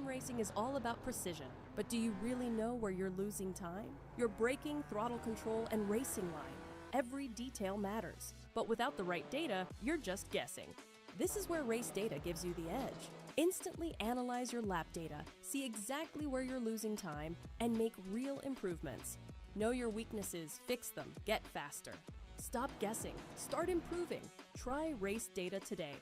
sim racing is all about precision, but do you really know where you're losing time? Your braking, throttle control, and racing line. Every detail matters, but without the right data, you're just guessing. This is where RACEDATA gives you the edge. Instantly analyze your lap data, see exactly where you're losing time, and make real improvements. Know your weaknesses, fix them, get faster. Stop guessing, start improving. Try RACEDATA today.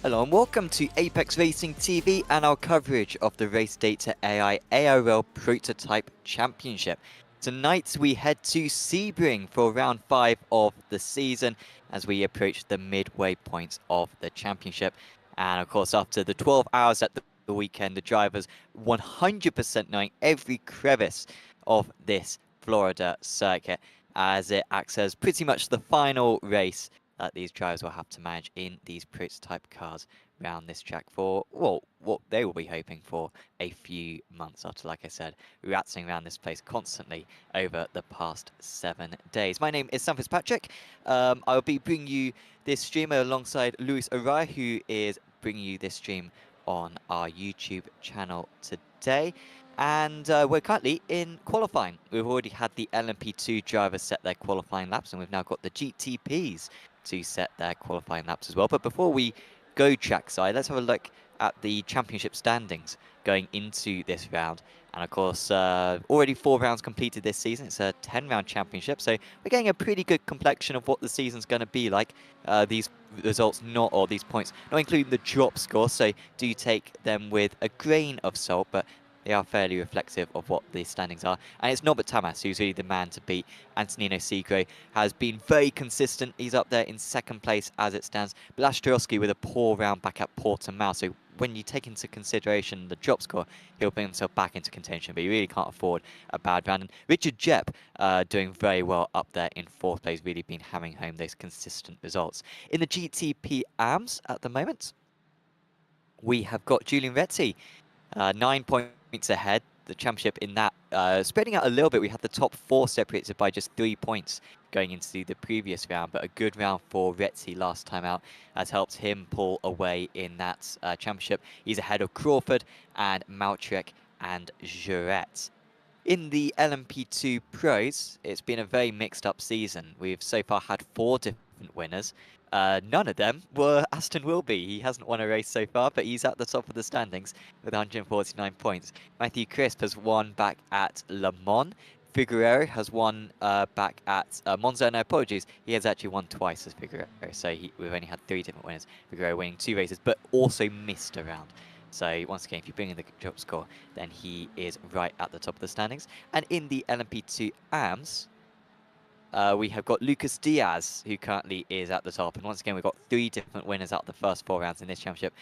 Hello and welcome to Apex Racing TV and our coverage of the RACEDATA AI ARL Prototype Championship. Tonight we head to Sebring for round 5 of the season as we approach the midway points of the championship. And of course, after the 12 hours at the weekend, the drivers 100% knowing every crevice of this Florida circuit as it acts as pretty much the final race that these drivers will have to manage in these prototype cars around this track for, well, what they will be hoping for a few months after, like I said, rattling around this place constantly over the past 7 days. My name is Sam Fitzpatrick. I will be bringing you this stream alongside Luis Araya, who is bringing you this stream on our YouTube channel today. And we're currently in qualifying. We've already had the LMP2 drivers set their qualifying laps, and we've now got the GTPs to set their qualifying laps as well. But before we go trackside, let's have a look at the championship standings going into this round. And of course, already 4 rounds completed this season. It's a 10-round championship, so we're getting a pretty good complexion of what the season's going to be like. These results or these points not including the drop score, so do take them with a grain of salt, but they are fairly reflective of what the standings are. And it's Norbert Tamas who's really the man to beat. Antonino Segre has been very consistent. He's up there in 2nd place as it stands. Blaž Trojský with a poor round back at Portimao. So when you take into consideration the drop score, he'll bring himself back into contention, but he really can't afford a bad round. And Richard Jepp doing very well up there in 4th place, really been hammering home those consistent results. In the GTP AMS at the moment, we have got Julian Retzi, 9 points ahead. The championship in that spreading out a little bit. We had the top 4 separated by just 3 points going into the previous round, but a good round for Retzi last time out has helped him pull away in that championship. He's ahead of Crawford and Maltrek and Jurette. In the LMP2 Pros, it's been a very mixed up season. We've so far had 4 different winners. None of them were Aston Wilby. He hasn't won a race so far, but he's at the top of the standings with 149 points. Matthew Crisp has won back at Le Mans. Figueroa has won back at Monza. No, apologies, he has actually won twice as Figueroa, so we've only had 3 different winners. Figueroa winning 2 races, but also missed a round. So once again, if you bring in the drop score, then he is right at the top of the standings. And in the LMP2 AMS, we have got Lucas Diaz, who currently is at the top. And once again, we've got 3 different winners out of the first 4 rounds in this championship.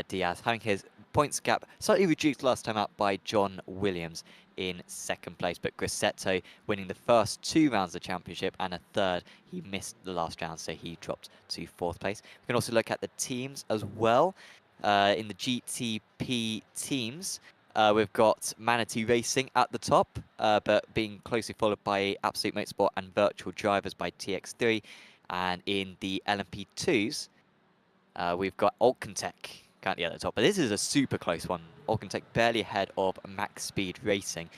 Diaz having his points gap slightly reduced last time out by John Williams in 2nd place. But Grassetto winning the first 2 rounds of the championship, and a 3rd. He missed the last round, so he dropped to 4th place. We can also look at the teams as well. In the GTP teams, we've got Manatee Racing at the top, but being closely followed by Absolute Motorsport and Virtual Drivers by TX3. And in the LMP2s, we've got Alcantech currently at the top. But this is a super close one. Alcantech barely ahead of Max Speed Racing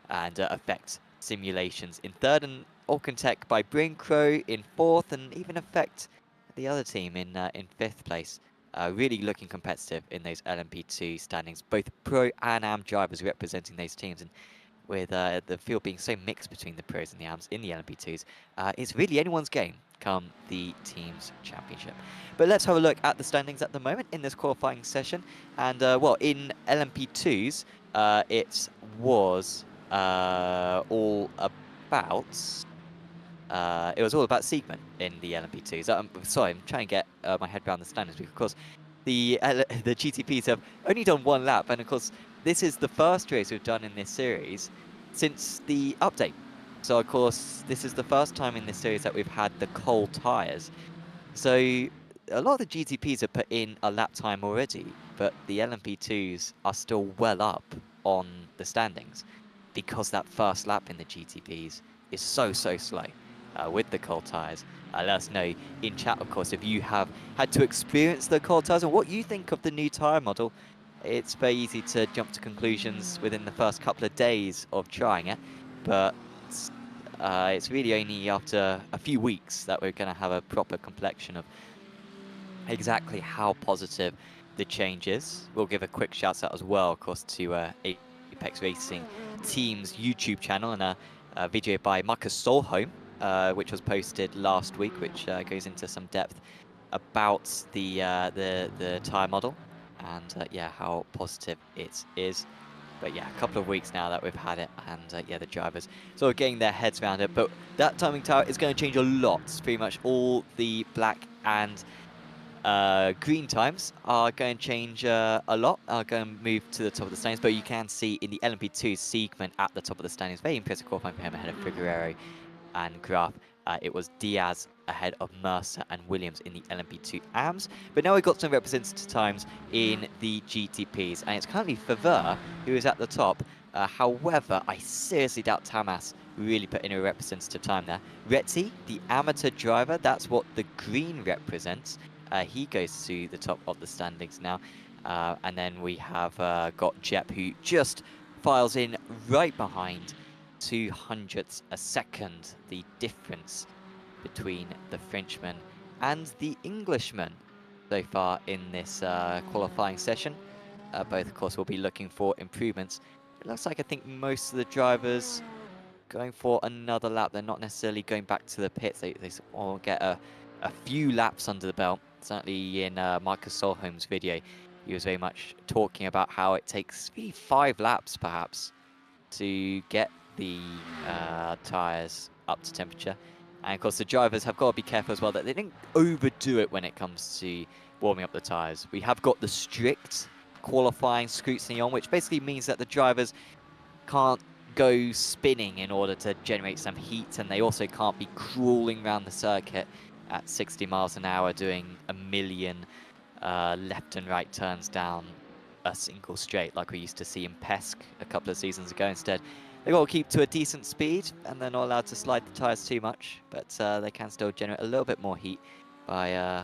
and Effect Simulations in 3rd, and Alcantech by Brinkrow in 4th, and even Effect, the other team, in 5th place. Really looking competitive in those LMP2 standings. Both Pro and AM drivers representing those teams. And with the field being so mixed between the Pros and the AMs in the LMP2s, it's really anyone's game come the Teams Championship. But let's have a look at the standings at the moment in this qualifying session. And, well, in LMP2s, it was all about... it was all about Siegman in the LMP2s. Sorry, I'm trying to get my head around the standings because, of course, the GTPs have only done 1 lap, and of course, this is the first race we've done in this series since the update. So, of course, this is the first time in this series that we've had the cold tyres. So, a lot of the GTPs have put in a lap time already, but the LMP2s are still well up on the standings because that first lap in the GTPs is so slow. With the cold tyres. let us know in chat, of course, if you have had to experience the cold tyres and what you think of the new tyre model. It's very easy to jump to conclusions within the first couple of days of trying it, but it's really only after a few weeks that we're going to have a proper complexion of exactly how positive the change is. We'll give a quick shout out as well, of course, to Apex Racing Team's YouTube channel and a video by Marcus Solholm, which was posted last week, which goes into some depth about the tyre model and yeah, how positive it is. But yeah, a couple of weeks now that we've had it, and yeah, the drivers sort of getting their heads around it. But that timing tower is going to change a lot. Pretty much all the black and green times are going to change a lot, are going to move to the top of the standings, but you can see in the LMP2, Siegman at the top of the standings. Very impressive qualifying for him ahead of Figueroa and Graf. It was Diaz ahead of Mercer and Williams in the LMP2 AMS. But now we've got some representative times in the GTPs, and it's currently Favre who is at the top. However, I seriously doubt Tamas really put in a representative time there. Retzi, the amateur driver, that's what the green represents. He goes to the top of the standings now. And then we have got Jep, who just files in right behind 200ths a second, the difference between the Frenchman and the Englishman so far in this qualifying session. Both, of course, will be looking for improvements. It looks like I think most of the drivers going for another lap. They're not necessarily going back to the pits. They all get a few laps under the belt. Certainly in Marcus Solholm's video, he was very much talking about how it takes maybe 5 laps, perhaps, to get the tyres up to temperature. And of course the drivers have got to be careful as well that they didn't overdo it when it comes to warming up the tyres. We have got the strict qualifying scrutiny on, which basically means that the drivers can't go spinning in order to generate some heat, and they also can't be crawling around the circuit at 60 miles an hour doing a million left and right turns down a single straight like we used to see in Pesk a couple of seasons ago. Instead, they've got to keep to a decent speed, and they're not allowed to slide the tyres too much, but they can still generate a little bit more heat by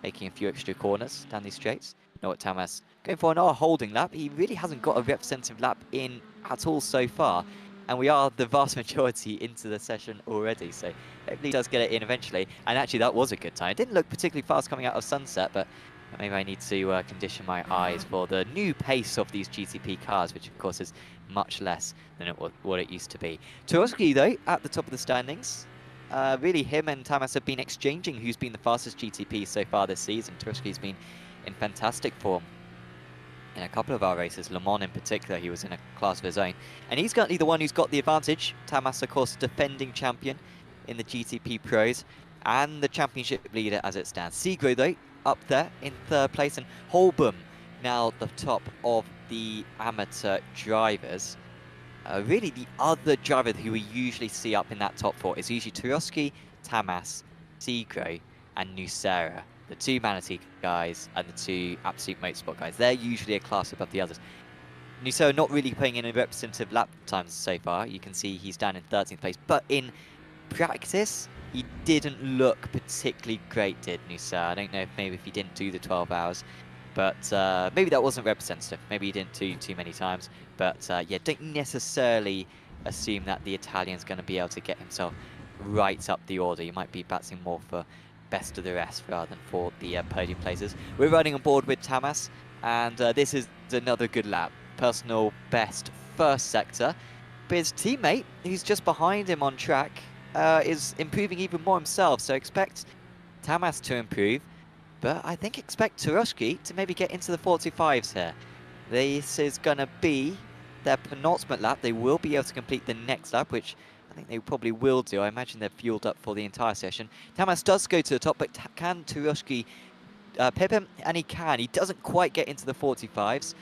making a few extra corners down these straights. You know what, Tamas going for another holding lap. He really hasn't got a representative lap in at all so far, and we are the vast majority into the session already, so hopefully he does get it in eventually. And actually that was a good time. It didn't look particularly fast coming out of sunset, but maybe I need to condition my eyes for the new pace of these GTP cars, which of course is much less than what it used to be. Turoski, though, at the top of the standings. Really, him and Tamas have been exchanging who's been the fastest GTP so far this season. Turoski's been in fantastic form in a couple of our races. Le Mans in particular, he was in a class of his own. And he's currently the one who's got the advantage. Tamas, of course, defending champion in the GTP Pros and the championship leader as it stands. Segro, though, up there in 3rd place, and Holbom now the top of the amateur drivers. Really, the other driver who we usually see up in that top 4 is usually Turoski, Tamas, Segro, and Nucera. The 2 Manatee guys and the 2 Absolute Motorsport guys. They're usually a class above the others. Nucera not really putting in a representative lap times so far. You can see he's down in 13th place, but in practice, he didn't look particularly great, did Nucera. I don't know if maybe if he didn't do the 12 hours, but maybe that wasn't representative. Maybe he didn't do too many times. But yeah, don't necessarily assume that the Italian's going to be able to get himself right up the order. You might be battling more for best of the rest rather than for the podium places. We're running on board with Tamas, and this is another good lap. Personal best first sector. But his teammate, who's just behind him on track, is improving even more himself. So expect Tamas to improve, but I think expect Turoski to maybe get into the 45s here. This is going to be their penultimate lap. They will be able to complete the next lap, which I think they probably will do. I imagine they're fueled up for the entire session. Tamas does go to the top, but can Turoski pip him? And he can. He doesn't quite get into the 45s,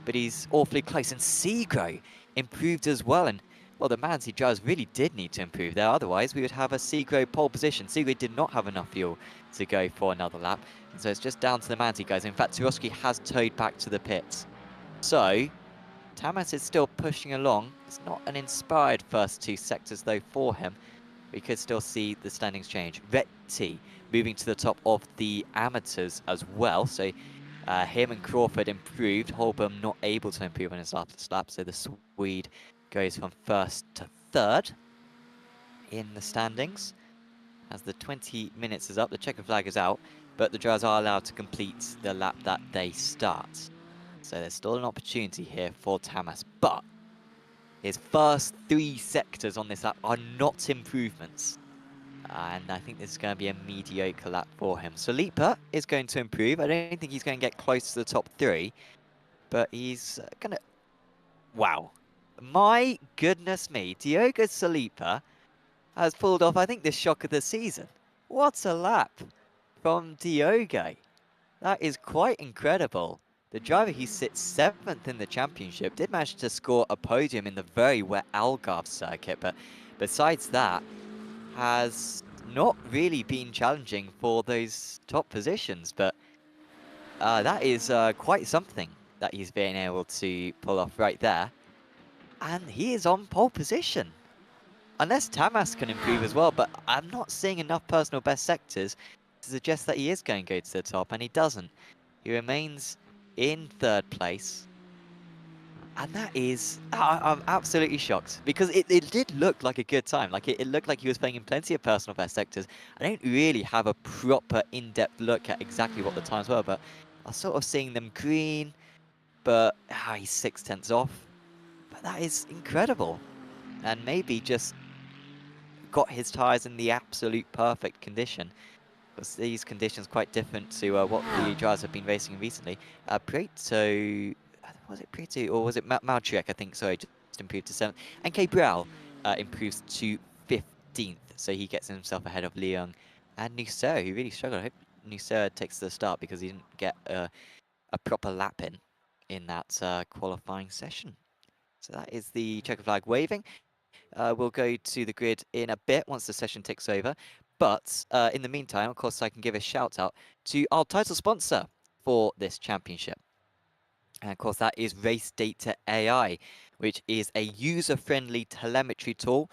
but he's awfully close. And Segro improved as well. And, well, the Manatee drivers really did need to improve there. Otherwise, we would have a Segro pole position. Segro did not have enough fuel to go for another lap. And so it's just down to the Manatee guys. In fact, Turoski has towed back to the pits. So Tamas is still pushing along. It's not an inspired first 2 sectors, though, for him. We could still see the standings change. GT moving to the top of the amateurs as well. So him and Crawford improved. Holborn not able to improve on his last lap. So the Swede goes from first to third in the standings. As the 20 minutes is up, the checkered flag is out, but the drivers are allowed to complete the lap that they start. So there's still an opportunity here for Tamas, but his first 3 sectors on this lap are not improvements. And I think this is going to be a mediocre lap for him. Salipa is going to improve. I don't think he's going to get close to the top 3, but he's going to... Wow. My goodness me, Diogo Salipa has pulled off, I think, the shock of the season. What a lap from Diogo. That is quite incredible. The driver who sits 7th in the championship did manage to score a podium in the very wet Algarve circuit, but besides that, has not really been challenging for those top positions. But that is quite something that he's been able to pull off right there. And he is on pole position. Unless Tamas can improve as well, but I'm not seeing enough personal best sectors to suggest that he is going to go to the top, and he doesn't. He remains in 3rd place. And that is... I'm absolutely shocked, because it did look like a good time. Like, it looked like he was playing in plenty of personal best sectors. I don't really have a proper in-depth look at exactly what the times were, but I was sort of seeing them green, but he's 6/10 off. But that is incredible. And maybe just got his tyres in the absolute perfect condition. Because these conditions quite different to what the drivers have been racing recently. Prieto, was it Prieto or was it Malchek? I think, sorry, just improved to 7th. And Cabral improves to 15th, so he gets himself ahead of Leon and Nucera, who really struggled. I hope Nucera takes the start because he didn't get a proper lap in that qualifying session. So that is the checkered flag waving. We'll go to the grid in a bit once the session ticks over. But in the meantime, of course, I can give a shout out to our title sponsor for this championship. And of course, that is RACEDATA AI, which is a user-friendly telemetry tool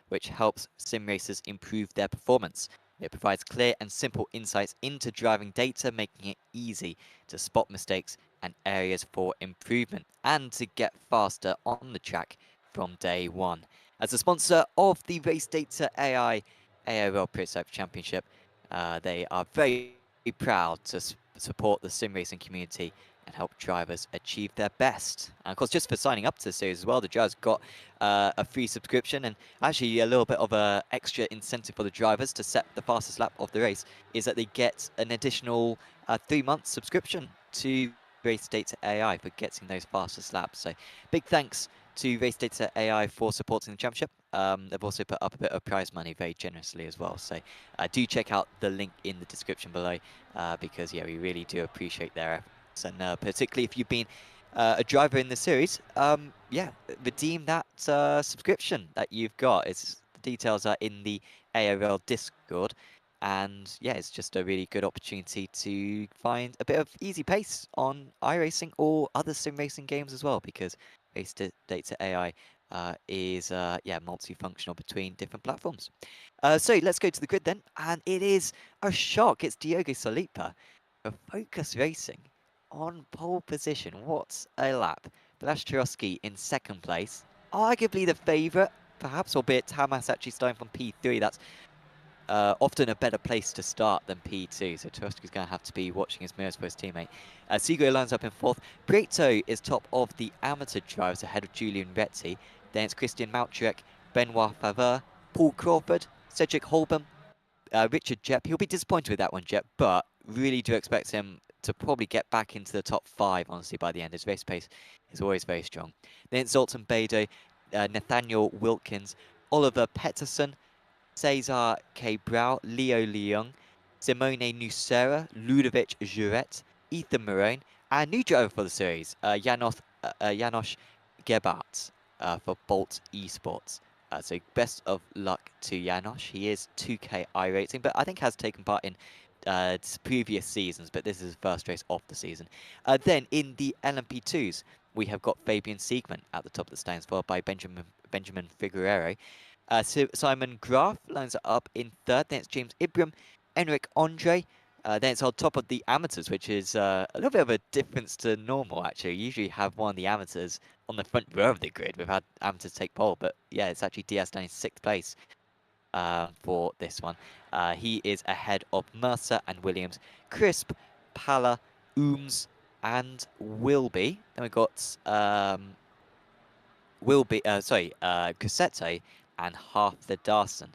which helps sim racers improve their performance. It provides clear and simple insights into driving data, making it easy to spot mistakes and areas for improvement, and to get faster on the track from day one. As a sponsor of the RACEDATA AI ARL Prototype Championship, they are very proud to support the sim racing community and help drivers achieve their best. And of course, just for signing up to the series as well, the drivers got a free subscription, and actually a little bit of a extra incentive for the drivers to set the fastest lap of the race is that they get an additional 3-month subscription to RACEDATA AI for getting those fastest laps. So big thanks to RACEDATA AI for supporting the championship. They've also put up a bit of prize money very generously as well. So do check out the link in the description below because, yeah, we really do appreciate their efforts. And particularly if you've been a driver in the series, yeah, redeem that subscription that you've got. The details are in the ARL Discord. And yeah, it's just a really good opportunity to find a bit of easy pace on iRacing or other sim racing games as well, because RACEDATA AI is yeah, multifunctional between different platforms. So let's go to the grid then, and it is a shock. It's Diogo Salipa of Focus Racing on pole position. What a lap. Blaž Turovsky in 2nd place, arguably the favourite, perhaps, albeit Tamas actually starting from P3. That's often a better place to start than P2, so Turovsky's going to have to be watching his mirrors for his teammate. Sigo lines up in 4th. Prieto is top of the amateur drivers ahead of Julian Retzi. Then it's Christian Malchek, Benoit Favre, Paul Crawford, Cedric Holborn, Richard Jepp. He'll be disappointed with that one, Jepp, but really do expect him to probably get back into the top 5, honestly, by the end. His race pace is always very strong. Then it's Zoltan Bedo, Nathaniel Wilkins, Oliver Pettersson, Cesar Cabral, Leo Leung, Simone Nucera, Ludovic Juret, Ethan Marone, and new driver for the series, Janos Gebhardt for Bolt Esports. So best of luck to Janos. He is 2K iRacing, but I think has taken part in previous seasons, but this is his first race of the season. Then in the LMP2s, we have got Fabian Siegman at the top of the stands, followed by Benjamin Figueroa. Simon Graf lines up in 3rd. Then it's James Ibram, Enric Andre. Then it's on top of the amateurs, which is a little bit of a difference to normal, actually. You usually have one of the amateurs on the front row of the grid. We've had amateurs take pole, but yeah, it's actually DS down in 6th place for this one. He is ahead of Mercer and Williams, Crisp, Pala, Ooms, and Wilby. Then we've got Gussetto and Half the Darson.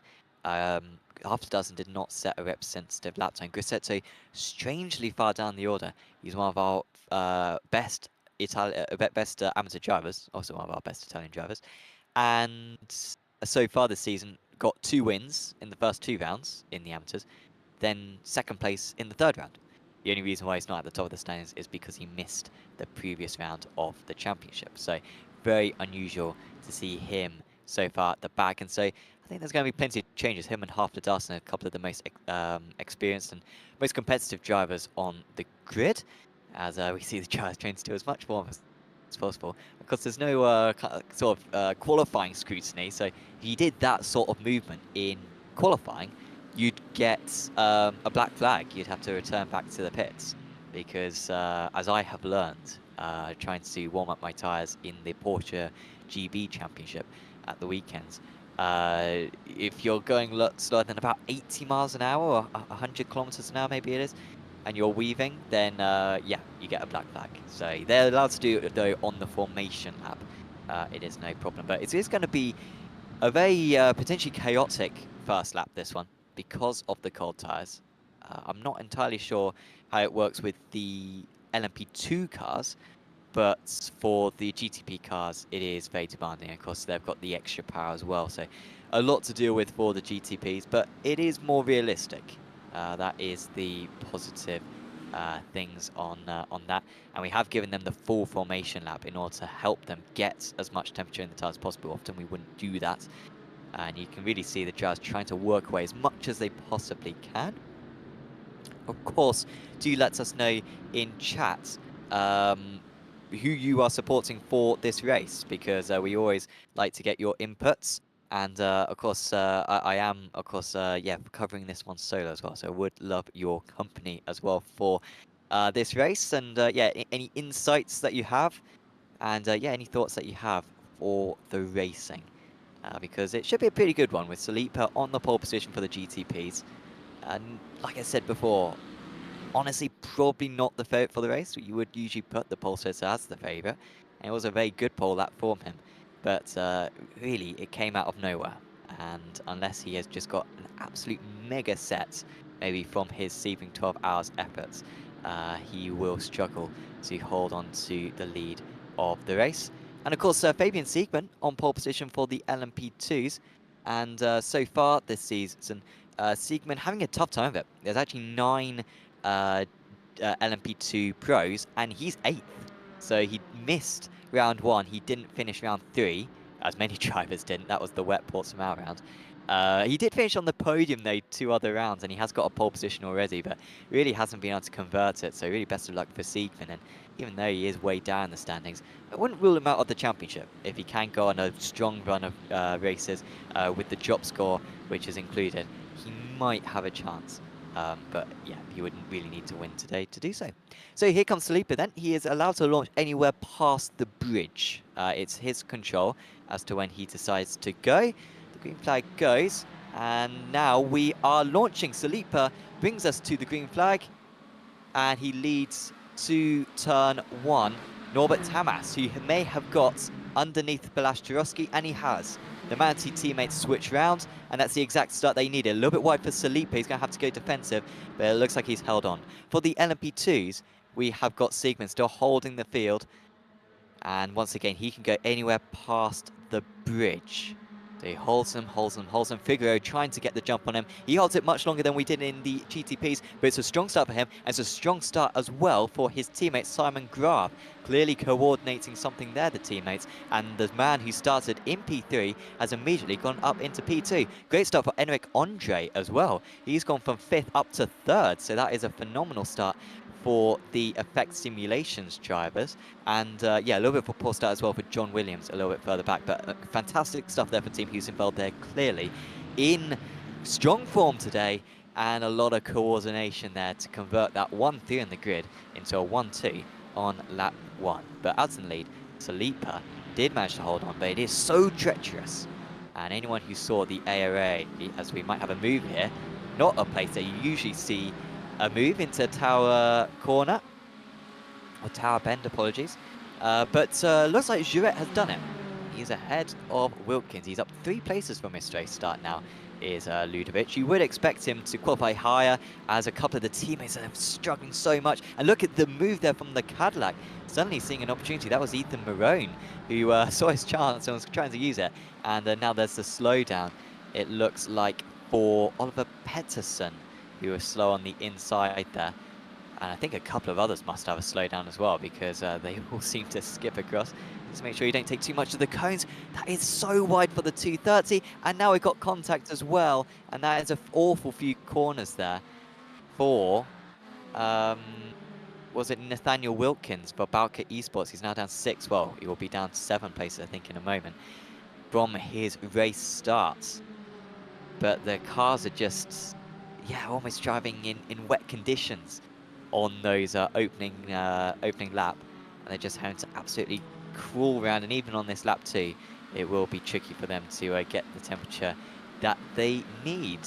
Half the Darson did not set a representative lap time. Gussetto, strangely far down the order. He's one of our best amateur drivers, also one of our best Italian drivers. And so far this season, got 2 wins in the first 2 rounds in the amateurs, then 2nd place in the 3rd round. The only reason why he's not at the top of the standings is because he missed the previous round of the championship. So very unusual to see him so far at the back. And so I think there's going to be plenty of changes. Him and Half the Darson are a couple of the most experienced and most competitive drivers on the grid, as we see the drivers trying to do as much form as possible. Of course, there's no sort of qualifying scrutiny, so if you did that sort of movement in qualifying, you'd get a black flag. You'd have to return back to the pits because, as I have learned, trying to warm up my tyres in the Porsche GB Championship at the weekends, if you're going slower than about 80 miles an hour or 100 kilometers an hour, maybe it is, and you're weaving, then yeah, you get a black flag. So they're allowed to do it though on the formation lap. It is no problem, but it is going to be a very potentially chaotic first lap, this one, because of the cold tyres. I'm not entirely sure how it works with the LMP2 cars, but for the GTP cars, it is very demanding. Of course, they've got the extra power as well, so a lot to deal with for the GTPs, but it is more realistic. That is the positive things on that, and we have given them the full formation lap in order to help them get as much temperature in the tyres as possible. Often we wouldn't do that, and you can really see the drivers trying to work away as much as they possibly can. Of course, do let us know in chat who you are supporting for this race, because we always like to get your inputs. And of course, I am, of course, yeah, covering this one solo as well. So I would love your company as well for this race. And yeah, any insights that you have, and yeah, any thoughts that you have for the racing, because it should be a pretty good one with Salipa on the pole position for the GTPs. And like I said before, honestly, probably not the favourite for the race. You would usually put the pole sitter as the favourite, and it was a very good pole lap for him. But really, it came out of nowhere, and unless he has just got an absolute mega set, maybe from his Sebring 12 hours efforts, he will struggle to hold on to the lead of the race. And of course, Fabian Siegmann on pole position for the LMP2s, and so far this season, Siegmann having a tough time of it. There's actually 9 LMP2 pros, and he's 8th. So he missed round 1. He didn't finish round 3, as many drivers didn't. That was the wet Portsmouth round. He did finish on the podium, though, 2 other rounds, and he has got a pole position already, but really hasn't been able to convert it. So really best of luck for Siegmann. And even though he is way down the standings, I wouldn't rule him out of the championship. If he can go on a strong run of races with the drop score, which is included, he might have a chance. But yeah, he wouldn't really need to win today to do so. So here comes Salipa then. He is allowed to launch anywhere past the bridge. It's his control as to when he decides to go. The green flag goes, and now we are launching. Salipa brings us to the green flag, and he leads to turn 1. Norbert Tamas, who may have got underneath Balash Jarosky, and he has. The Manatee teammates switch round, and that's the exact start they needed. A little bit wide for Salipa. He's going to have to go defensive, but it looks like he's held on. For the LMP2s, we have got Siegmann still holding the field, and once again, he can go anywhere past the bridge. So he holds him. Figaro trying to get the jump on him. He holds it much longer than we did in the GTPs, but it's a strong start for him, and it's a strong start as well for his teammate Simon Graf. Clearly coordinating something there, the teammates, and the man who started in P3 has immediately gone up into P2. Great start for Enric Andre as well. He's gone from 5th up to 3rd, so that is a phenomenal start for the Effect Simulations drivers. And yeah, a little bit of a poor start as well for John Williams a little bit further back, but fantastic stuff there for Team Hussenfeld. They're clearly in strong form today, and a lot of coordination there to convert that 1-3 in the grid into a 1-2 on lap 1. But out in the lead, Salipa did manage to hold on, but it is so treacherous. And anyone who saw the ARA, as we might have a move here, not a place that you usually see a move into Tower Corner, or Tower Bend, apologies. But looks like Jouret has done it. He's ahead of Wilkins. He's up 3 places from his straight start now, is Ludovic. You would expect him to qualify higher, as a couple of the teammates are struggling so much. And look at the move there from the Cadillac. Suddenly seeing an opportunity. That was Ethan Marone, who saw his chance and was trying to use it. And now there's the slowdown. It looks like for Oliver Pettersson, who was slow on the inside there. And I think a couple of others must have a slowdown as well, because they all seem to skip across. Just make sure you don't take too much of the cones. That is so wide for the 230. And now we've got contact as well. And that is an awful few corners there for, was it Nathaniel Wilkins for Balka Esports? He's now down 6. Well, he will be down 7 places, I think, in a moment from his race starts. But the cars are just, yeah, almost driving in wet conditions on those opening lap, and they're just having to absolutely crawl around. And even on this lap 2, it will be tricky for them to get the temperature that they need.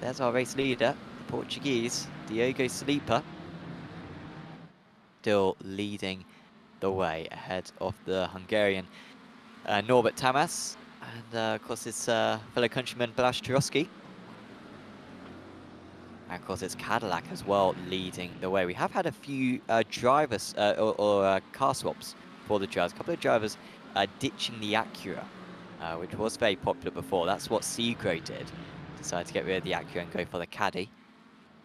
There's our race leader, the Portuguese Diogo Salipa, still leading the way ahead of the Hungarian Norbert Tamas, and of course his fellow countryman Blaž Turovsky. And of course, it's Cadillac as well leading the way. We have had a few drivers or car swaps for the drivers. A couple of drivers ditching the Acura, which was very popular before. That's what Segro did. Decided to get rid of the Acura and go for the Caddy.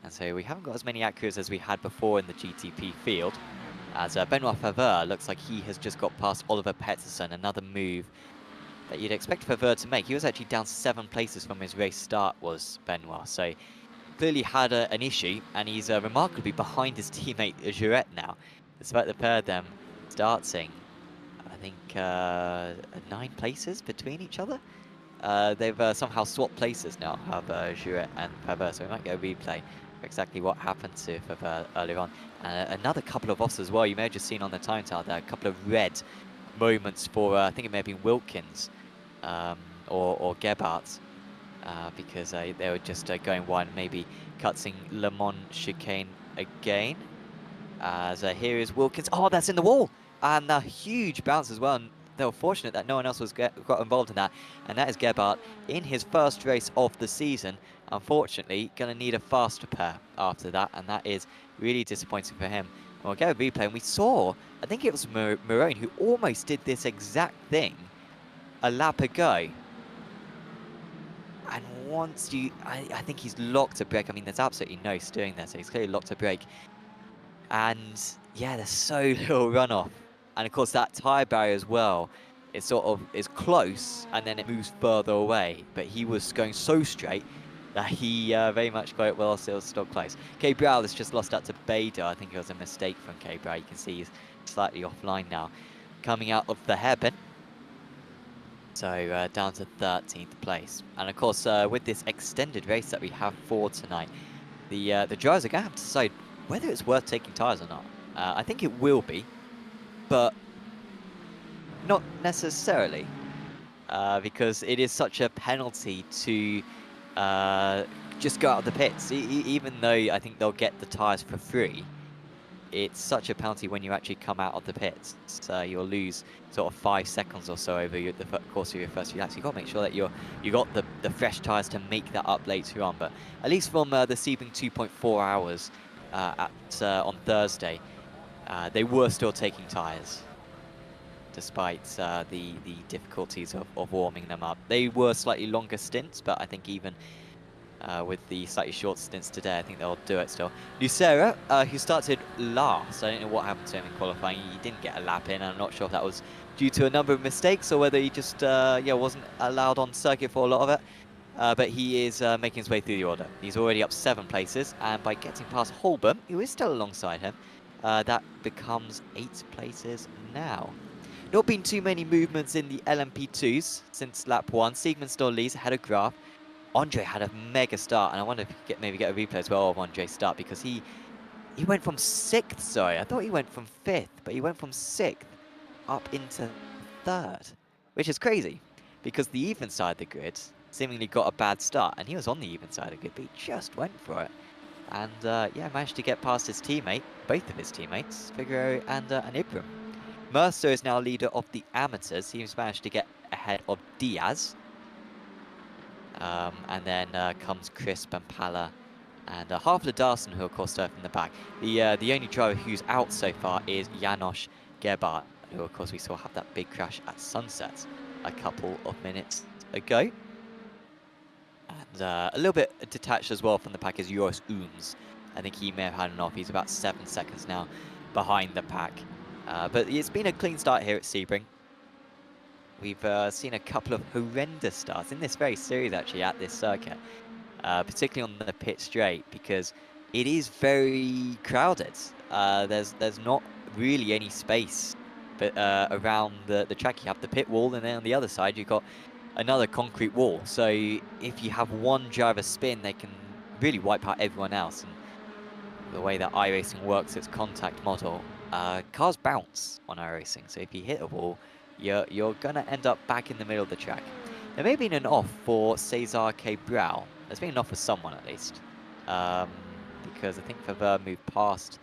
And so we haven't got as many Acuras as we had before in the GTP field. As Benoit Favre looks like he has just got past Oliver Pettersson, another move that you'd expect Favre to make. He was actually down 7 places from his race start, was Benoit. So clearly had an issue, and he's remarkably behind his teammate Jouret now, despite the pair of them starting, I think, 9 places between each other. They've somehow swapped places now, have Jouret and Favre, so we might get a replay of exactly what happened to Favre earlier on. Another couple of offs as well. You may have just seen on the time tower there a couple of red moments for, I think it may have been Wilkins or Gebhardt. Because they were just going wide, maybe cutting Le Mans chicane again. As here is Wilkins. Oh, that's in the wall! And a huge bounce as well. And they were fortunate that no one else was got involved in that. And that is Gebhardt in his first race of the season. Unfortunately, going to need a faster pair after that. And that is really disappointing for him. We'll get a replay. And we saw, I think it was Marone who almost did this exact thing a lap ago. And once you, I think he's locked a brake. I mean, there's absolutely no steering there, so he's clearly locked a brake. And yeah, there's so little runoff. And of course, that tyre barrier as well, it sort of is close, and then it moves further away. But he was going so straight that he very much got it well, still close. Cabral has just lost out to Bader. I think it was a mistake from Cabral. You can see he's slightly offline now, coming out of the hairpin. So down to 13th place. And of course, with this extended race that we have for tonight, the drivers are going to have to decide whether it's worth taking tyres or not. I think it will be, but not necessarily, because it is such a penalty to just go out of the pits. Even though I think they'll get the tyres for free, it's such a penalty when you actually come out of the pits. So you'll lose sort of 5 seconds or so over the course of your first few laps. You've got to make sure that you got the fresh tyres to make that up later on. But at least from the Sebring 2.4 hours on Thursday, they were still taking tyres, despite the difficulties of warming them up. They were slightly longer stints, but I think even with the slightly short stints today, I think they'll do it still. Lucera, who started last, I don't know what happened to him in qualifying. He didn't get a lap in. I'm not sure if that was due to a number of mistakes or whether he just wasn't allowed on circuit for a lot of it. But he is making his way through the order. He's already up 7 places, and by getting past Holborn, who is still alongside him, that becomes 8 places now. Not been too many movements in the LMP2s since lap 1. Siegmund still leads ahead of Graf. Andre had a mega start, and I wonder if you could maybe get a replay as well of Andre's start, because he went from 6th, sorry. I thought he went from 5th, but he went from 6th up into 3rd, which is crazy, because the even side of the grid seemingly got a bad start, and he was on the even side of the grid, but he just went for it. And yeah, managed to get past his teammate, both of his teammates, Figueroa and Ibram. Mercer is now leader of the amateurs. He's managed to get ahead of Diaz. And then comes Crisp and Pala and half of Darson, who of course start in the back. The only driver who's out so far is Janosch Gebhardt, who of course we saw have that big crash at sunset a couple of minutes ago. And a little bit detached as well from the pack is Joris Ooms. I think he may have had an off. He's about 7 seconds now behind the pack. But it's been a clean start here at Sebring. We've seen a couple of horrendous starts in this very series, actually, at this circuit. Particularly on the pit straight, because it is very crowded. There's not really any space but around the track. You have the pit wall, and then on the other side you've got another concrete wall. So if you have one driver spin, they can really wipe out everyone else. And the way that iRacing works, its contact model, cars bounce on iRacing. So if you hit a wall, you're gonna end up back in the middle of the track. There may have been an off for Cesar Cabral. There's been an off for someone at least, because I think Favre moved past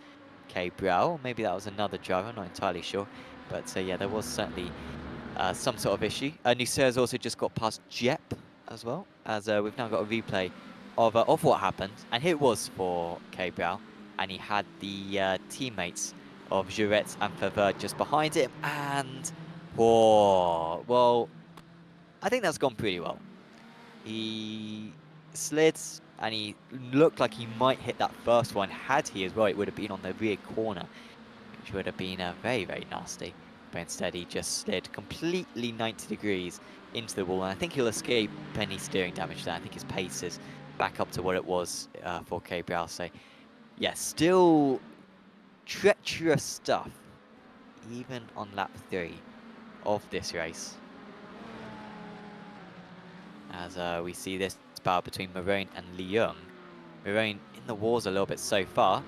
Cabral. Maybe that was another driver, I'm not entirely sure. But yeah, there was certainly some sort of issue. Nucer's also just got past Jep as well, as we've now got a replay of what happened. And here it was for Cabral, and he had the teammates of Jouret and Favre just behind him, and oh, well, I think that's gone pretty well. He slid, and he looked like he might hit that first one. Had he as well, it would have been on the rear corner, which would have been very, very nasty. But instead, he just slid completely 90 degrees into the wall. And I think he'll escape any steering damage there. I think his pace is back up to what it was for Cabral. So, yeah, still treacherous stuff, even on lap 3 of this race. As we see this battle between Marone and Leung. Marone in the wars a little bit so far.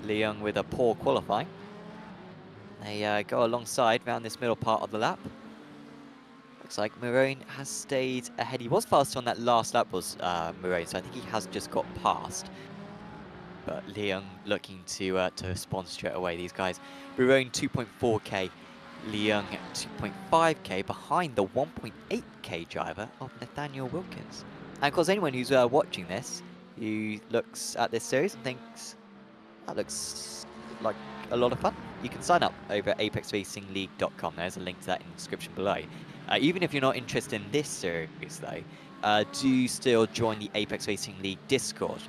Leung with a poor qualifying. They go alongside around this middle part of the lap. Looks like Marone has stayed ahead. He was faster on that last lap, was Marone, so I think he has just got past. But Leung looking to respond straight away. These guys, Marone 2.4k, Leung 2.5k, behind the 1.8k driver of Nathaniel Wilkins. And of course, anyone who's watching this, who looks at this series and thinks, that looks like a lot of fun, you can sign up over at apexracingleague.com. There's a link to that in the description below. Even if you're not interested in this series though, do still join the Apex Racing League Discord.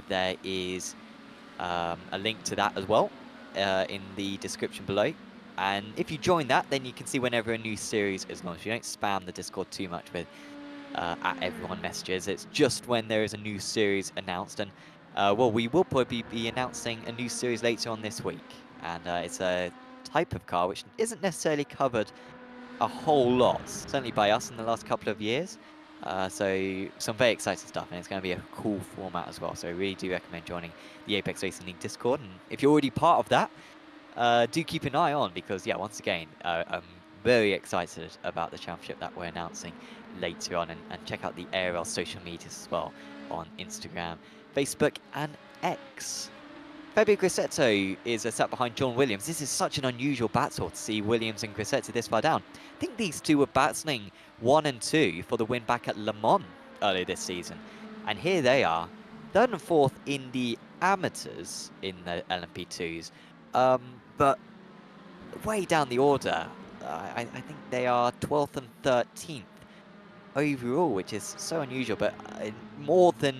There is a link to that as well in the description below. And if you join that, then you can see whenever a new series is launched. You don't spam the Discord too much with at everyone messages. It's just when there is a new series announced. And well, we will probably be announcing a new series later on this week. And it's a type of car which isn't necessarily covered a whole lot, certainly by us in the last couple of years. So some very exciting stuff, and it's going to be a cool format as well. So I really do recommend joining the Apex Racing League Discord. And if you're already part of that, do keep an eye on, because yeah, once again, I'm very excited about the championship that we're announcing later on. And check out the ARL social medias as well on Instagram, Facebook and X. Fabio Grissetto is sat behind John Williams. This is such an unusual battle to see Williams and Grissetto this far down. I think these two were battling 1 and 2 for the win back at Le Mans earlier this season. And here they are, 3rd and 4th in the amateurs in the LMP2s. But way down the order, I think they are 12th and 13th overall, which is so unusual, but more than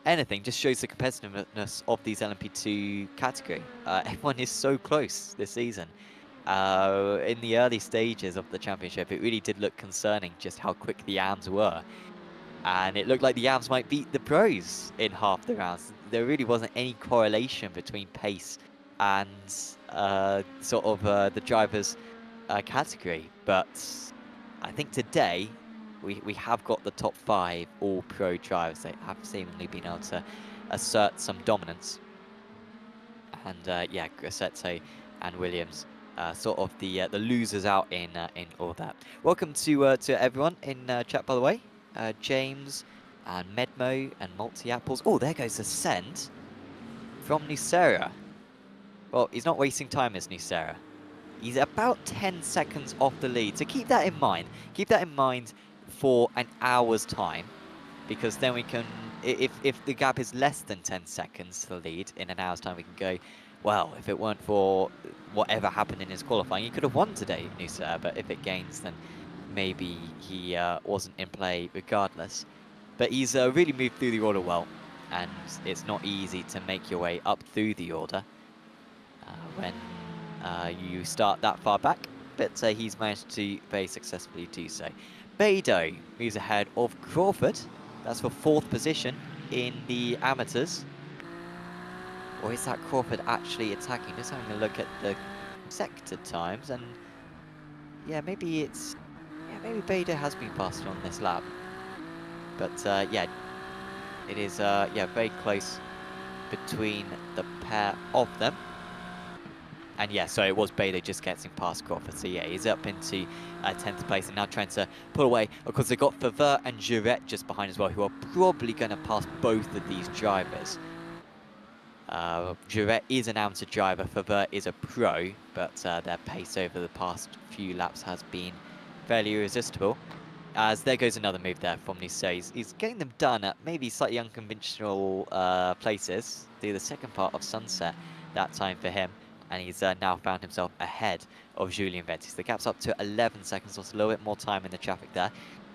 anything, just shows the competitiveness of these LMP2 category. Everyone is so close this season. In the early stages of the championship, it really did look concerning just how quick the AMs were. And it looked like the AMs might beat the pros in half the rounds. There really wasn't any correlation between pace and the drivers' category. But I think today, we have got the top 5 all-pro drivers. They have seemingly been able to assert some dominance. And yeah, Grassetto and Williams, sort of the losers out in all that. Welcome to everyone in chat, by the way. James and Medmo and Multi Apples. Oh, there goes the send from Nucera. Well, he's not wasting time as Nucera. He's about 10 seconds off the lead, so keep that in mind. Keep that in mind for an hour's time, because then we can, if the gap is less than 10 seconds to the lead, in an hour's time we can go, well, if it weren't for whatever happened in his qualifying, he could have won today, Nusa, but if it gains, then maybe he wasn't in play regardless. But he's really moved through the order well, and it's not easy to make your way up through the order when you start that far back, but he's managed to very successfully do so. Beidou moves ahead of Crawford. That's for 4th position in the amateurs. Or is that Crawford actually attacking? Just having a look at the sector times, and yeah, maybe it's, yeah, maybe Beidou has been passed on this lap. But yeah, it is yeah, very close between the pair of them. And yeah, so it was Beidou just getting past Crawford. So yeah, he's up into 10th place and now trying to pull away. Of course, they've got Favre and Jurette just behind as well, who are probably going to pass both of these drivers. Jurette is an amateur driver, Favre is a pro, but their pace over the past few laps has been fairly irresistible. As there goes another move there from Nice. He's getting them done at maybe slightly unconventional places. Do the second part of Sunset that time for him. And he's now found himself ahead of Julien Vettis. The gap's up to 11 seconds, so it's a little bit more time in the traffic there.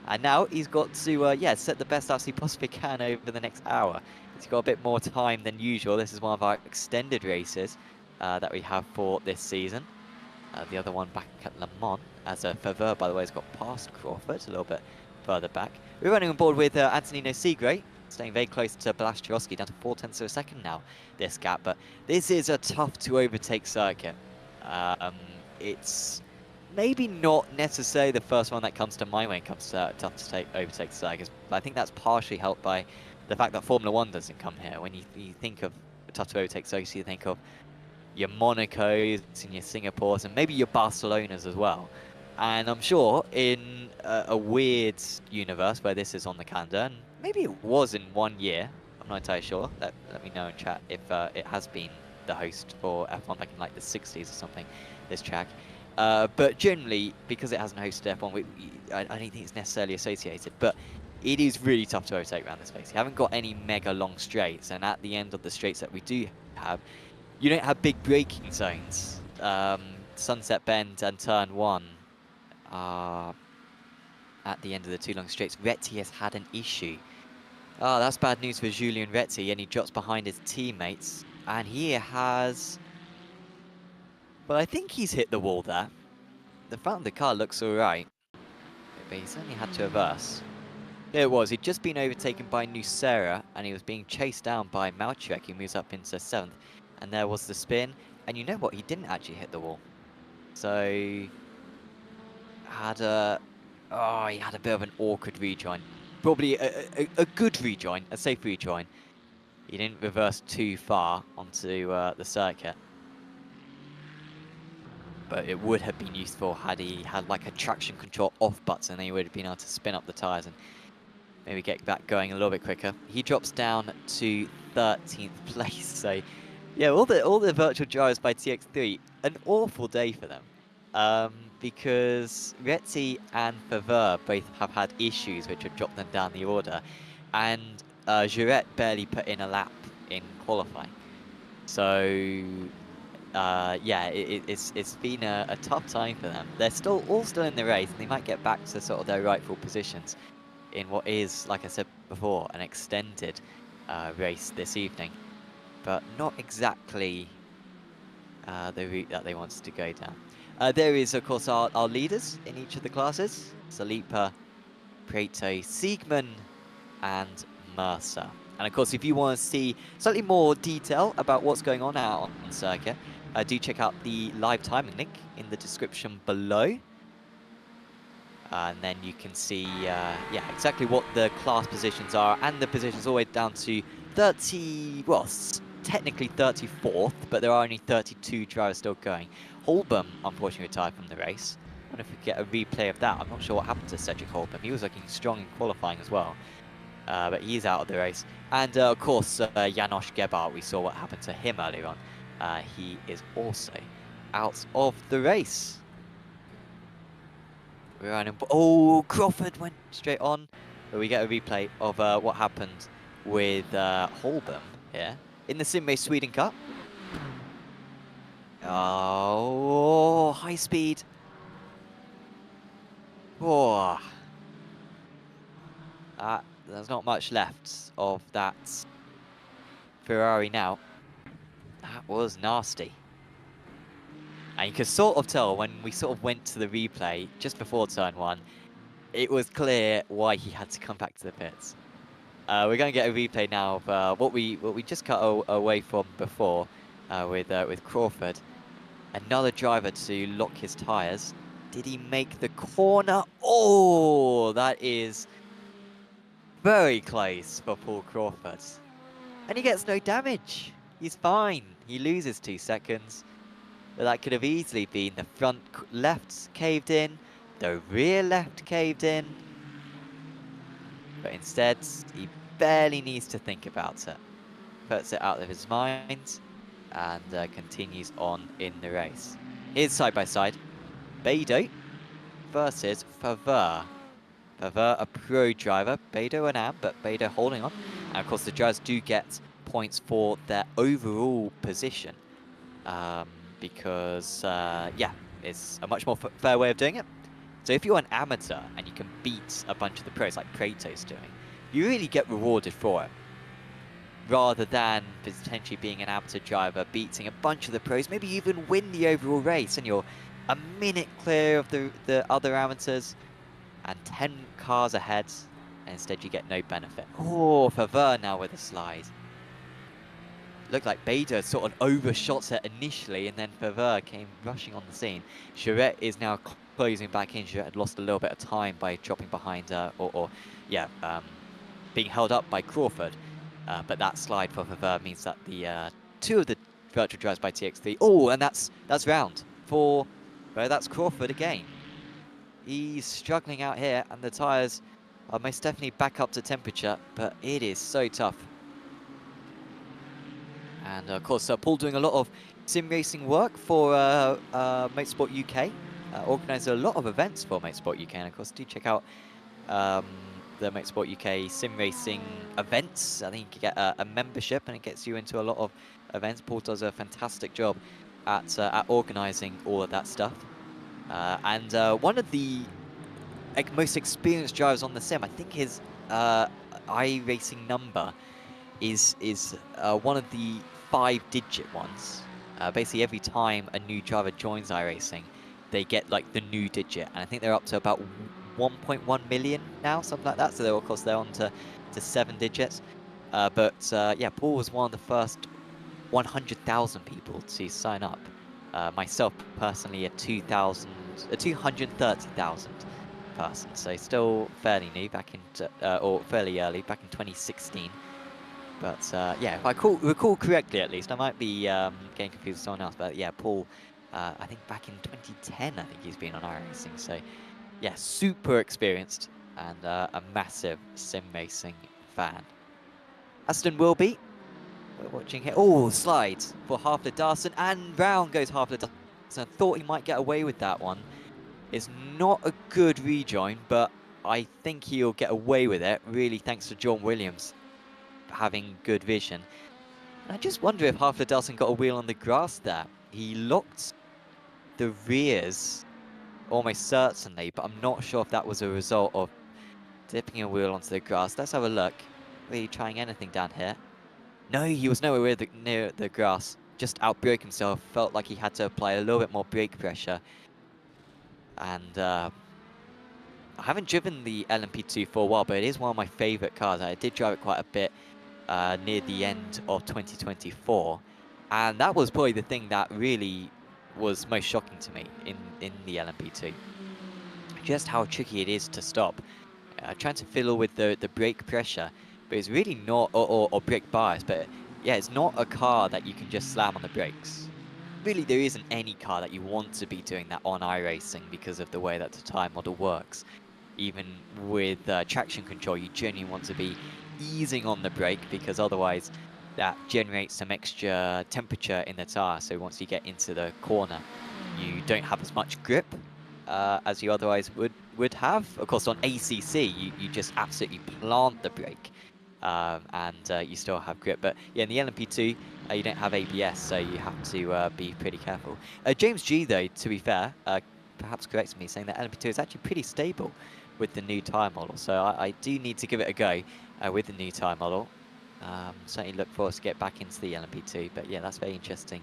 And now he's got to, yeah, set the best outs he possibly can over the next hour. He's got a bit more time than usual. This is one of our extended races that we have for this season. The other one back at Le Mans, as Favre, by the way, has got past Crawford a little bit further back. We're running on board with Antonino Segre, staying very close to Blaszczykowski, down to 0.4 of a second now, this gap. But this is a tough to overtake circuit. It's maybe not necessarily the first one that comes to mind when it comes to tough to overtake circuits, but I think that's partially helped by the fact that Formula 1 doesn't come here. When you think of tough to overtake circuits, you think of your Monacos and your Singapores and maybe your Barcelonas as well. And I'm sure in a weird universe where this is on the calendar, and maybe it was in 1 year, I'm not entirely sure, let me know in chat if it has been the host for F1 back in like the 60s or something, this track. But generally, because it hasn't hosted F1, I don't think it's necessarily associated, but it is really tough to overtake around this place. You haven't got any mega long straights, and at the end of the straights that we do have, you don't have big braking zones. Sunset Bend and Turn 1 are at the end of the 2 long straights. Retty has had an issue. Oh, that's bad news for Julien Retty, and he drops behind his teammates. And he has... Well, I think he's hit the wall there. The front of the car looks alright, but he certainly had to reverse. There it was, he'd just been overtaken by Nucera, and he was being chased down by Malchek, who moves up into 7th. And there was the spin, and you know what, he didn't actually hit the wall. So, had a, oh, he had a bit of an awkward rejoin. Probably a good rejoin, a safe rejoin. He didn't reverse too far onto the circuit. But it would have been useful had he had like a traction control off button, and he would have been able to spin up the tyres and maybe get that going a little bit quicker. He drops down to 13th place, so yeah, all the virtual drivers by TX3, an awful day for them. Because Retty and Favre both have had issues which have dropped them down the order, and Jurette barely put in a lap in qualifying. So yeah, it's been a tough time for them. They're all still in the race, and they might get back to sort of their rightful positions in what is, like I said before, an extended race this evening, but not exactly the route that they wanted to go down. There is, of course, our leaders in each of the classes: Salipa, Preto, Siegman, and Mercer. And of course, if you want to see slightly more detail about what's going on out on circuit, do check out the live timing link in the description below. And then you can see, yeah, exactly what the class positions are, and the positions all the way down to 30, well, technically 34th, but there are only 32 drivers still going. Holborn, unfortunately, retired from the race. I wonder if we get a replay of that. I'm not sure what happened to Cedric Holborn. He was looking strong in qualifying as well, but he's out of the race. And, of course, Janosch Gebhardt, we saw what happened to him earlier on. He is also out of the race. Oh, Crawford went straight on. But we get a replay of what happened with Holborn here in the Sim Race Sweden Cup. Oh, high speed. Oh, there's not much left of that Ferrari now. That was nasty. And you could sort of tell when we sort of went to the replay just before turn 1, it was clear why he had to come back to the pits. We're going to get a replay now of what we just cut away from before with Crawford. Another driver to lock his tyres. Did he make the corner? Oh, that is very close for Paul Crawford. And he gets no damage. He's fine. He loses 2 seconds. But that could have easily been the front left caved in, the rear left caved in. But instead, he barely needs to think about it. Puts it out of his mind and continues on in the race. Here's side by side. Beidou versus Favre. Favre, a pro driver. Beidou an am, but Beidou holding on. And of course, the drivers do get points for their overall position. Because, yeah, it's a much more fair way of doing it. So if you're an amateur and you can beat a bunch of the pros like Prato's doing, you really get rewarded for it. Rather than potentially being an amateur driver, beating a bunch of the pros, maybe even win the overall race and you're a minute clear of the other amateurs and 10 cars ahead, and instead you get no benefit. Oh, Favre now with a slide. Looked like Beidou sort of overshot it initially, and then Favre came rushing on the scene. Charette is now closing back in. Charette had lost a little bit of time by dropping behind, being held up by Crawford. But that slide for Favre means that the 2 of the virtual drives by TX3. Oh, and that's round for, well, that's Crawford again. He's struggling out here, and the tyres are most definitely back up to temperature, but it is so tough. And of course, Paul doing a lot of sim racing work for Motorsport UK. Organises a lot of events for Motorsport UK, and of course, do check out the Motorsport UK sim racing events. I think you get a membership, and it gets you into a lot of events. Paul does a fantastic job at organising all of that stuff. And one of the most experienced drivers on the sim, I think his iRacing number is one of the 5-digit ones. Basically, every time a new driver joins iRacing, they get like the new digit, and I think they're up to about 1.1 million now, something like that. So they're, of course, they're on to 7 digits. Yeah, Paul was one of the first 100,000 people to sign up. Myself personally, a 230,000 person. So still fairly new, back into or fairly early, back in 2016. But yeah, if I recall correctly, at least, I might be getting confused with someone else. But yeah, Paul, I think back in 2010, I think he's been on iRacing. So yeah, super experienced and a massive sim racing fan. Aston Wilby, we're watching here. Oh, slides for Halfler Darson, and round goes Halfler Darson. I thought he might get away with that one. It's not a good rejoin, but I think he'll get away with it, really thanks to John Williams having good vision. And I just wonder if Halfler Darson got a wheel on the grass there. He locked the rears almost certainly, but I'm not sure if that was a result of dipping a wheel onto the grass. Let's have a look. Really trying anything down here. No, he was nowhere near the grass. Just outbraked himself. Felt like he had to apply a little bit more brake pressure. And I haven't driven the LMP2 for a while, but it is one of my favourite cars. I did drive it quite a bit near the end of 2024. And that was probably the thing that really was most shocking to me in the LMP2. just how tricky it is to stop. Trying to fiddle with the brake pressure, but it's really not, or brake bias, but yeah, it's not a car that you can just slam on the brakes. Really, there isn't any car that you want to be doing that on iRacing because of the way that the time model works. Even with traction control, you genuinely want to be easing on the brake because otherwise that generates some extra temperature in the tire. So once you get into the corner, you don't have as much grip as you otherwise would have. Of course, on ACC, you just absolutely plant the brake. And you still have grip. But yeah, in the LMP2, you don't have ABS, so you have to be pretty careful. James G, though, to be fair, perhaps corrects me, saying that LMP2 is actually pretty stable with the new tyre model. So I do need to give it a go with the new tyre model. Certainly look forward to get back into the LMP2. But yeah, that's very interesting,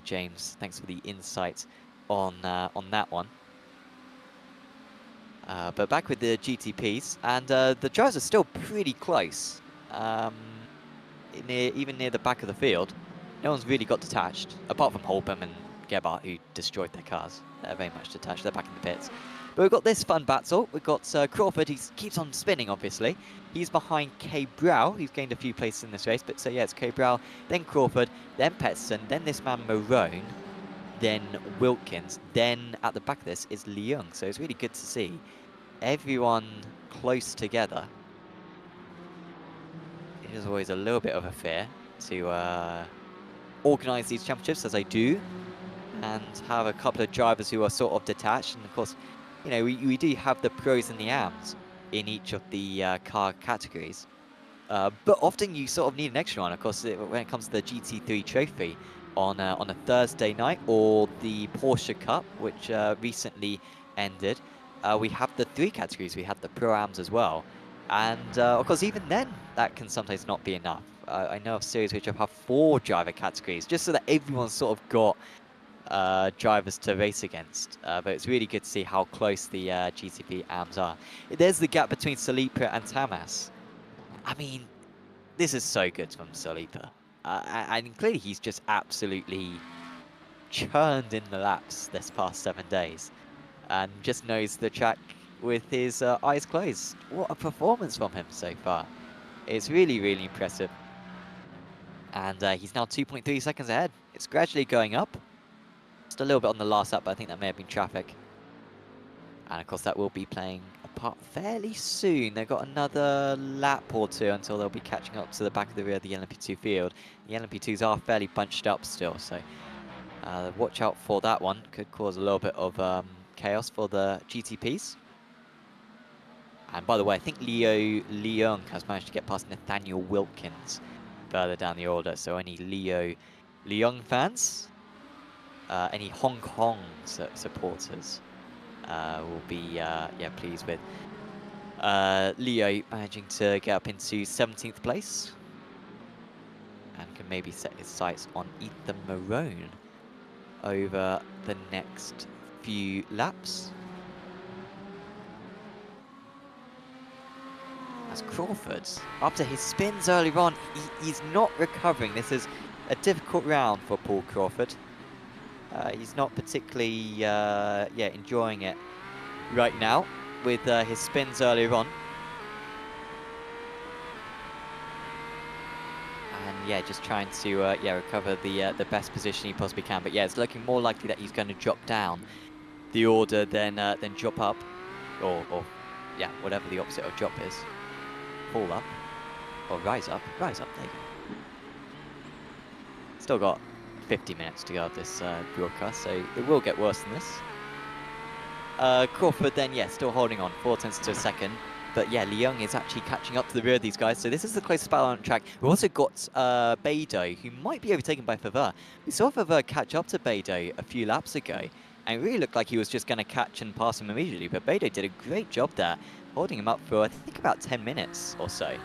James. Thanks for the insight on that one. But back with the GTPs, and the drivers are still pretty close. Even near the back of the field, no one's really got detached, apart from Holcomb and Gebhardt, who destroyed their cars. They're very much detached, they're back in the pits. But we've got this fun battle. We've got Crawford, he keeps on spinning, obviously. He's behind K. Brow, who's gained a few places in this race. But so yeah, it's K. Brow, then Crawford, then Petson, then this man Marone, then Wilkins, then at the back of this is Leung. So it's really good to see everyone close together. It is always a little bit of a fear to organise these championships, as I do, and have a couple of drivers who are sort of detached. And of course, you know, we do have the pros and the AMs in each of the car categories. But often you sort of need an extra one. Of course, when it comes to the GT3 trophy on a Thursday night, or the Porsche Cup, which recently ended, we have the 3 categories. We have the Pro-Ams as well. And of course, even then, that can sometimes not be enough. I know of series which have 4 driver categories, just so that everyone's sort of got drivers to race against. But it's really good to see how close the GTP AMs are. There's the gap between Salipa and Tamas. I mean, this is so good from Salipa. And clearly he's just absolutely churned in the laps this past 7 days. And just knows the track with his eyes closed. What a performance from him so far. It's really, really impressive. And he's now 2.3 seconds ahead. It's gradually going up. Just a little bit on the last lap, but I think that may have been traffic. And of course that will be playing a part fairly soon. They've got another lap or 2 until they'll be catching up to the back of the rear of the LMP2 field. The LMP2s are fairly bunched up still, so watch out for that one. Could cause a little bit of chaos for the GTPs. And by the way, I think Leo Leung has managed to get past Nathaniel Wilkins further down the order. So any Leo Leung fans, any Hong Kong supporters will be pleased with Leo managing to get up into 17th place. And can maybe set his sights on Ethan Marone over the next few laps. As Crawford, after his spins earlier on, he's not recovering. This is a difficult round for Paul Crawford. He's not particularly enjoying it right now with his spins earlier on. And yeah, just trying to recover the best position he possibly can. But yeah, it's looking more likely that he's going to drop down the order than drop up, or whatever the opposite of drop is. Fall up, or rise up, there you go. Still got 50 minutes to go of this broadcast, so it will get worse than this. Crawford then, still holding on, 4/10 to a second. But yeah, Leung is actually catching up to the rear of these guys, so this is the closest battle on track. We've also got Beidou, who might be overtaken by Favre. We saw Favre catch up to Beidou a few laps ago, and it really looked like he was just going to catch and pass him immediately, but Beidou did a great job there, holding him up for, I think, about 10 minutes or so.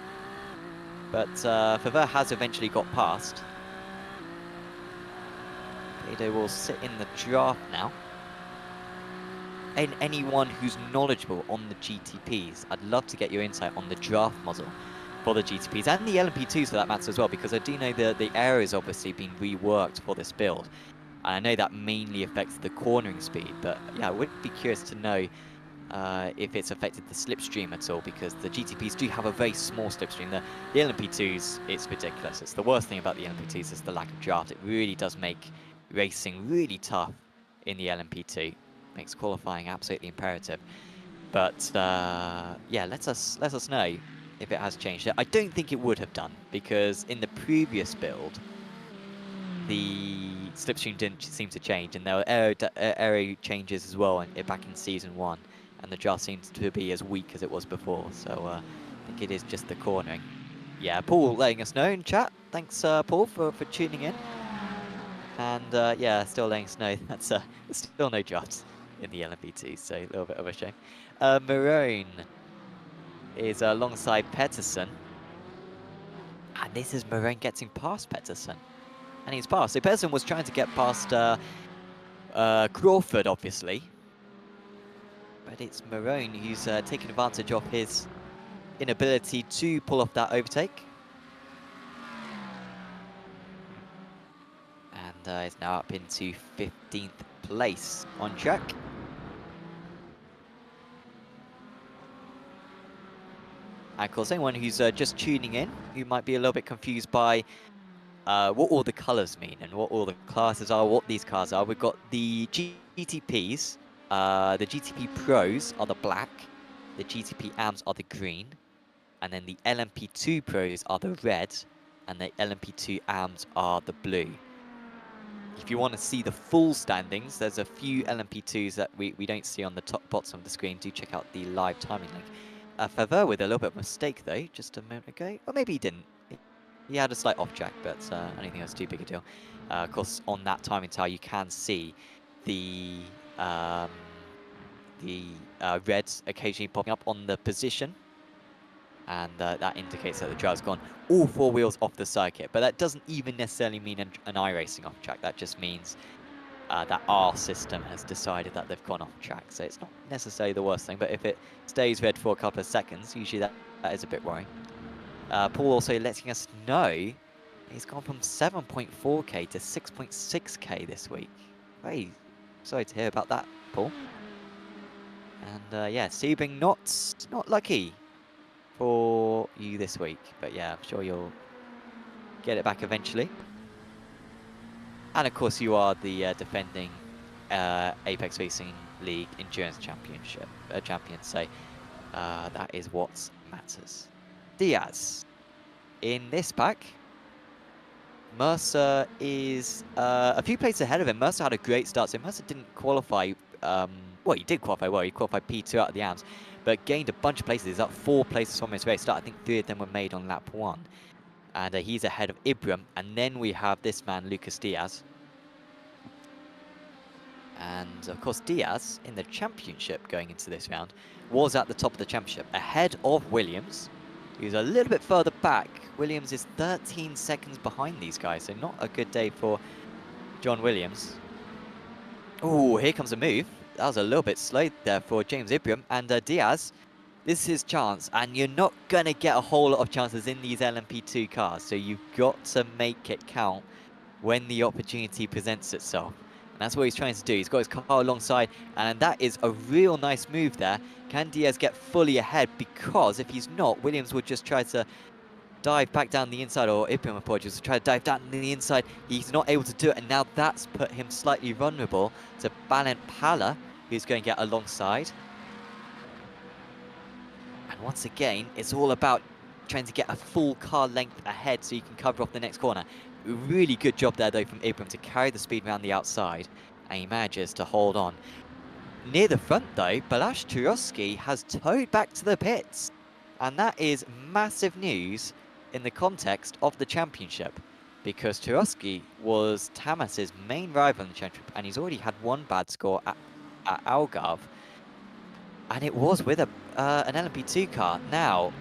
But Favre has eventually got past. Beidou will sit in the draft now. And anyone who's knowledgeable on the GTPs, I'd love to get your insight on the draft model for the GTPs and the LMP2s for that matter as well, because I do know that the air has obviously been reworked for this build. And I know that mainly affects the cornering speed, but yeah, I would be curious to know if it's affected the slipstream at all, because the GTPs do have a very small slipstream. The LMP2s, it's ridiculous. It's the worst thing about the LMP2s is the lack of draft. It really does make racing really tough in the LMP2. Makes qualifying absolutely imperative. But yeah, let us know if it has changed. I don't think it would have done, because in the previous build, the slipstream didn't seem to change, and there were aero changes as well back in Season 1, and the draft seems to be as weak as it was before, so I think it is just the cornering. Yeah, Paul letting us know in chat. Thanks, Paul, for tuning in. And yeah, still letting us know that's there's still no drafts in the LMP2, so a little bit of a shame. Marone is alongside Pettersson, and this is Marone getting past Pettersson. And he's passed. So Pettersson was trying to get past Crawford, obviously. But it's Marone who's taking advantage of his inability to pull off that overtake. And is now up into 15th place on track. And of course, anyone who's just tuning in, who might be a little bit confused by what all the colours mean and what all the classes are, what these cars are. We've got the GTPs, the GTP Pros are the black, the GTP AMs are the green, and then the LMP2 Pros are the red, and the LMP2 AMs are the blue. If you want to see the full standings, there's a few LMP2s that we don't see on the top bottom of the screen. Do check out the live timing link. Favre with a little bit of a mistake though, just a moment ago. Or maybe he didn't. He had a slight off track, but I don't think it was too big a deal. Of course, on that timing tower, you can see the reds occasionally popping up on the position. And that indicates that the driver's gone all 4 wheels off the circuit. But that doesn't even necessarily mean an iRacing off track. That just means that our system has decided that they've gone off track. So it's not necessarily the worst thing. But if it stays red for a couple of seconds, usually that is a bit worrying. Paul also letting us know he's gone from 7.4k to 6.6k this week. Very sorry to hear about that, Paul. And yeah, Sebring not lucky for you this week, but yeah, I'm sure you'll get it back eventually. And of course, you are the defending Apex Racing League Endurance Championship champion, so that is what matters. Diaz. In this pack, Mercer is a few places ahead of him. Mercer had a great start, so Mercer didn't qualify. Well, he did qualify well. He qualified P2 out of the AMS, but gained a bunch of places. He's up 4 places from his race start. I think 3 of them were made on lap 1. And he's ahead of Ibram. And then we have this man, Lucas Diaz. And of course, Diaz, in the championship going into this round, was at the top of the championship, ahead of Williams, who's a little bit further back. Williams is 13 seconds behind these guys, so not a good day for John Williams. Oh, here comes a move. That was a little bit slow there for James Ibram. And Diaz, this is his chance. And you're not going to get a whole lot of chances in these LMP2 cars, so you've got to make it count when the opportunity presents itself. And that's what he's trying to do. He's got his car alongside, and that is a real nice move there. Can Diaz get fully ahead? Because if he's not, Williams would just try to dive back down the inside, or Ibram apologies, try to dive down the inside. He's not able to do it, and now that's put him slightly vulnerable to Balint Pala, who's going to get alongside. And once again, it's all about trying to get a full car length ahead so you can cover off the next corner. Really good job there, though, from Ibram to carry the speed around the outside, and he manages to hold on. Near the front, though, Balázs Turovsky has towed back to the pits, and that is massive news in the context of the championship, because Turovsky was Tamas's main rival in the championship, and he's already had 1 bad score at Algarve, and it was with an LMP2 car. Now,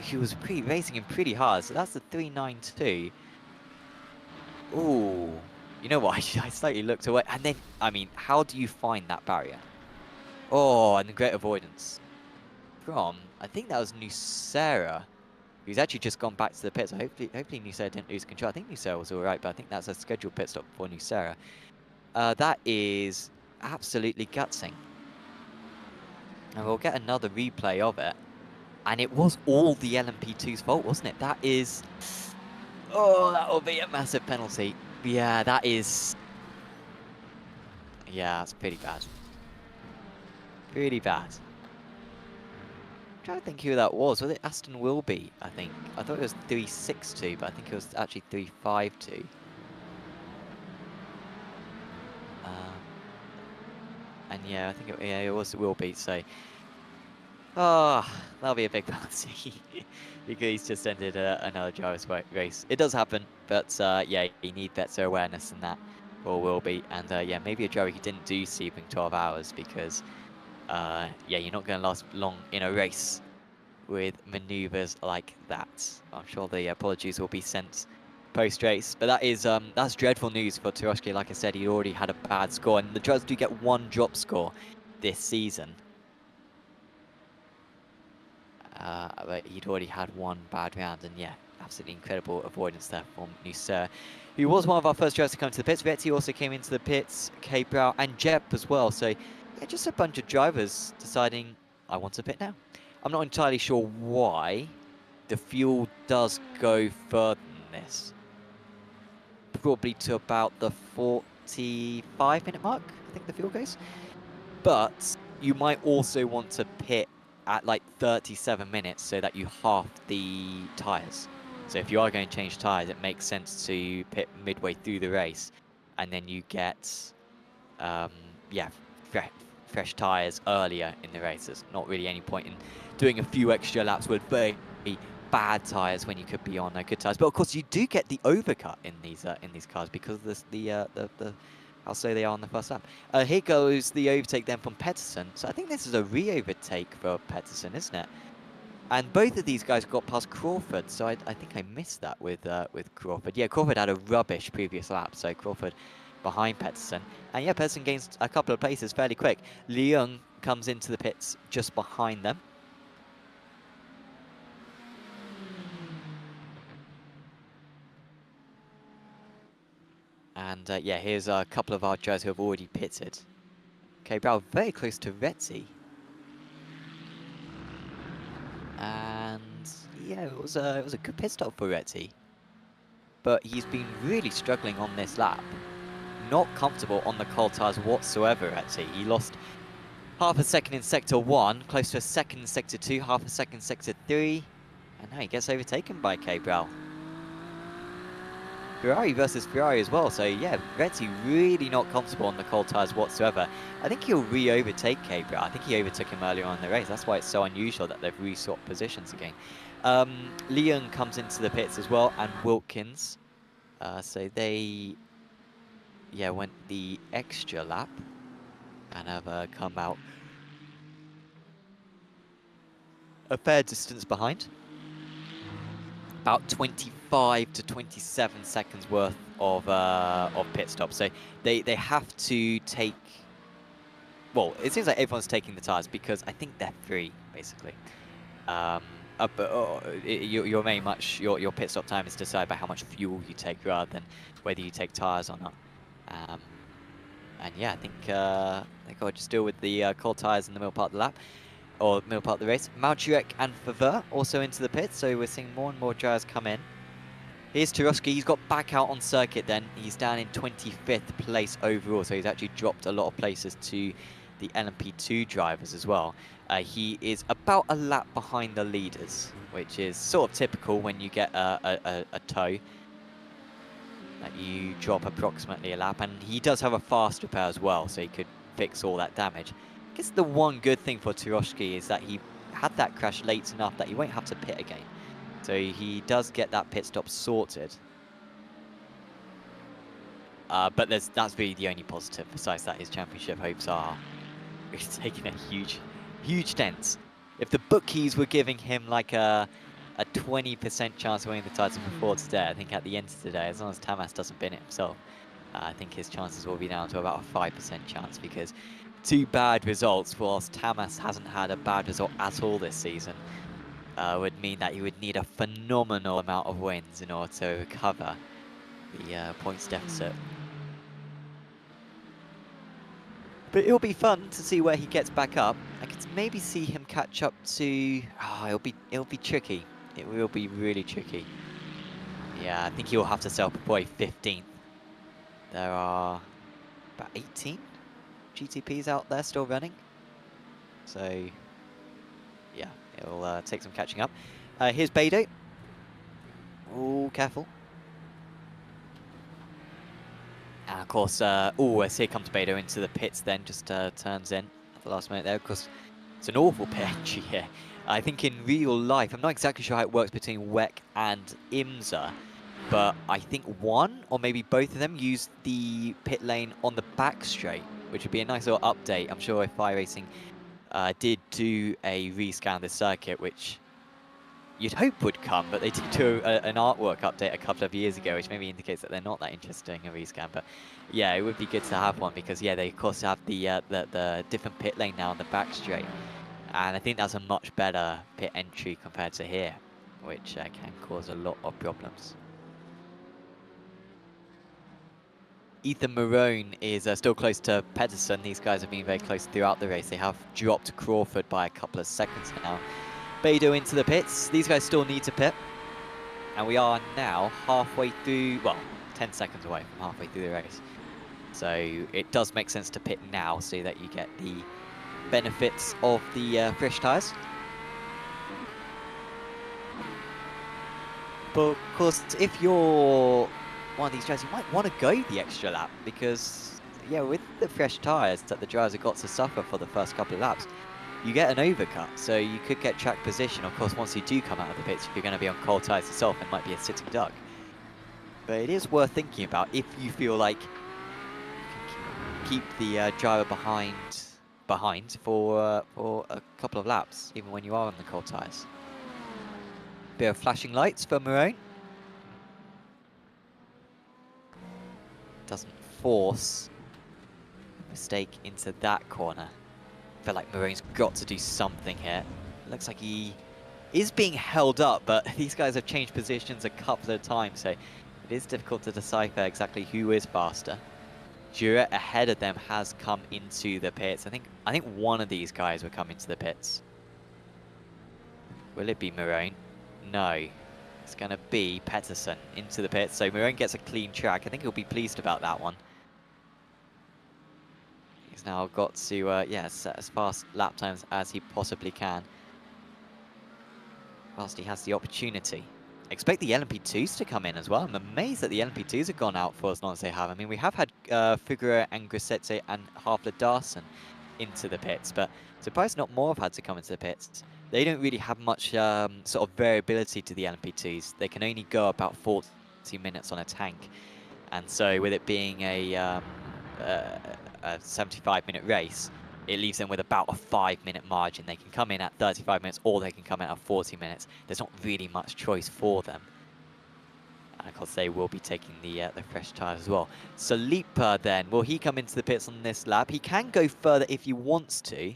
he was racing him pretty hard, so that's the 392. Ooh, you know what, I slightly looked away, and then, I mean, how do you find that barrier? Oh, and the great avoidance from, I think that was Nucera, who's actually just gone back to the pits. So hopefully Nucera didn't lose control. I think Nucera was all right, but I think that's a scheduled pit stop for Nucera. That is absolutely gutsing. And we'll get another replay of it. And it was all the LMP2's fault, wasn't it? That is... Oh, that will be a massive penalty. Yeah, that is... Yeah, that's pretty bad. Pretty bad. I'm trying to think who that was. Was it Aston Wilby, I think? I thought it was 362, but I think it was actually 352. And yeah, I think it was Wilby, so... Oh, that'll be a big penalty. Because he's just ended another driver's race. It does happen, but yeah, you need better awareness than that for Wilby. And yeah, maybe a driver who didn't do Sebring 12 hours because, yeah, you're not going to last long in a race with maneuvers like that. I'm sure the apologies will be sent post-race, but that is that's dreadful news for Turoshki. Like I said, he already had a bad score, and the drivers do get one drop score this season. But he'd already had one bad round, and yeah, absolutely incredible avoidance there from Nusser, who was one of our first drivers to come to the pits. Vetty also came into the pits, K. Brow and Jep as well. So yeah, just a bunch of drivers deciding, I want to pit now. I'm not entirely sure why. The fuel does go further than this. Probably to about the 45-minute mark, I think the fuel goes. But you might also want to pit at like 37 minutes so that you half the tyres. So if you are going to change tyres, it makes sense to pit midway through the race, and then you get, yeah, fresh tyres earlier in the race. There's not really any point in doing a few extra laps with very bad tyres when you could be on good tyres. But of course, you do get the overcut in these cars because of the how slow they are on the first lap. Here goes the overtake then from Pedersen. So I think this is a re-overtake for Pedersen, isn't it? And both of these guys got past Crawford, so I think I missed that with Crawford. Yeah, Crawford had a rubbish previous lap, so Crawford behind Pedersen. And yeah, Pedersen gains a couple of places fairly quick. Leung comes into the pits just behind them. And yeah, here's a couple of our drivers who have already pitted. Okay, Brow very close to Retzi. And yeah, it was a good pit stop for Retzi. But he's been really struggling on this lap. Not comfortable on the cold tyres whatsoever, Retzi. He lost half a second in Sector 1, close to a second in Sector 2, half a second in Sector 3. And now he gets overtaken by K. Brow. Ferrari versus Ferrari as well, so yeah, Retzi really not comfortable on the cold tyres whatsoever. I think he'll re-overtake K. Brow. I think he overtook him earlier on in the race. That's why it's so unusual that they've re-swapped positions again. Leon comes into the pits as well, and Wilkins. So they, yeah, went the extra lap and have come out a fair distance behind. About 25 to 27 seconds worth of pit stops. So they have to take... Well, it seems like everyone's taking the tyres because I think they're free, basically. Your pit stop time is decided by how much fuel you take rather than whether you take tyres or not. And yeah, I think I'll just deal with the cold tyres in the middle part of the lap. Or middle part of the race. Malchurek and Favre also into the pits, so we're seeing more and more drivers come in. Here's Turoshki, he's got back out on circuit then. He's down in 25th place overall, so he's actually dropped a lot of places to the LMP2 drivers as well. He is about a lap behind the leaders, which is sort of typical when you get a tow. That you drop approximately a lap, and he does have a fast repair as well, so he could fix all that damage. I guess the one good thing for Turoshki is that he had that crash late enough that he won't have to pit again. So he does get that pit stop sorted. But that's really the only positive. Besides that, his championship hopes are taking a huge dent. If the bookies were giving him like a 20% chance of winning the title before today, I think at the end of today, as long as Tamas doesn't bin it himself, I think his chances will be down to about a 5% chance, because 2 bad results, whilst Tamas hasn't had a bad result at all this season, would mean that he would need a phenomenal amount of wins in order to recover the points deficit. But it'll be fun to see where he gets back up. I can maybe see him catch up to... Oh, it'll be tricky. It will be really tricky. Yeah, I think he'll have to settle for a 15th. There are about 18 GTPs out there still running. So, yeah, it'll take some catching up. Here's Beidou. Oh, careful. And of course, as here comes Beidou into the pits then, just turns in at the last minute there. Of course, it's an awful pit entry here. I think in real life, I'm not exactly sure how it works between WEC and IMSA, but I think one or maybe both of them use the pit lane on the back straight, which would be a nice little update. I'm sure if iRacing did do a rescan of the circuit, which you'd hope would come, but they did do an artwork update a couple of years ago, which maybe indicates that they're not that interested in a rescan. But yeah, it would be good to have one because yeah, they of course have the different pit lane now on the back straight, and I think that's a much better pit entry compared to here, which can cause a lot of problems. Ethan Marone is still close to Pedersen. These guys have been very close throughout the race. They have dropped Crawford by a couple of seconds now. Beidou into the pits. These guys still need to pit. And we are now halfway through, well, 10 seconds away from halfway through the race. So it does make sense to pit now so that you get the benefits of the fresh tyres. But of course, if you're one of these drivers, you might want to go the extra lap because, yeah, with the fresh tyres that the drivers have got to suffer for the first couple of laps, you get an overcut, so you could get track position. Of course, once you do come out of the pits, you're going to be on cold tyres yourself and might be a sitting duck. But it is worth thinking about if you feel like you can keep the driver behind for a couple of laps, even when you are on the cold tyres. Bit of flashing lights for Marone. Doesn't force a mistake into that corner. I feel like Marone's got to do something here. It looks like he is being held up, but these guys have changed positions a couple of times, so it is difficult to decipher exactly who is faster. Jura ahead of them has come into the pits. I think one of these guys will come into the pits. Will it be Marone? No. It's going to be Pedersen into the pits, so Marone gets a clean track. I think he'll be pleased about that one. He's now got to, set as fast lap times as he possibly can, whilst he has the opportunity. Expect the LMP2s to come in as well. I'm amazed that the LMP2s have gone out for as long as they have. I mean, we have had Figueroa and Grissete and Harfler Darson into the pits, but surprised not more have had to come into the pits. They don't really have much sort of variability to the LMP2s. They can only go about 40 minutes on a tank. And so with it being a 75-minute race, it leaves them with about a 5-minute margin. They can come in at 35 minutes or they can come in at 40 minutes. There's not really much choice for them. And of course, they will be taking the fresh tyres as well. So Lipa then, will he come into the pits on this lap? He can go further if he wants to.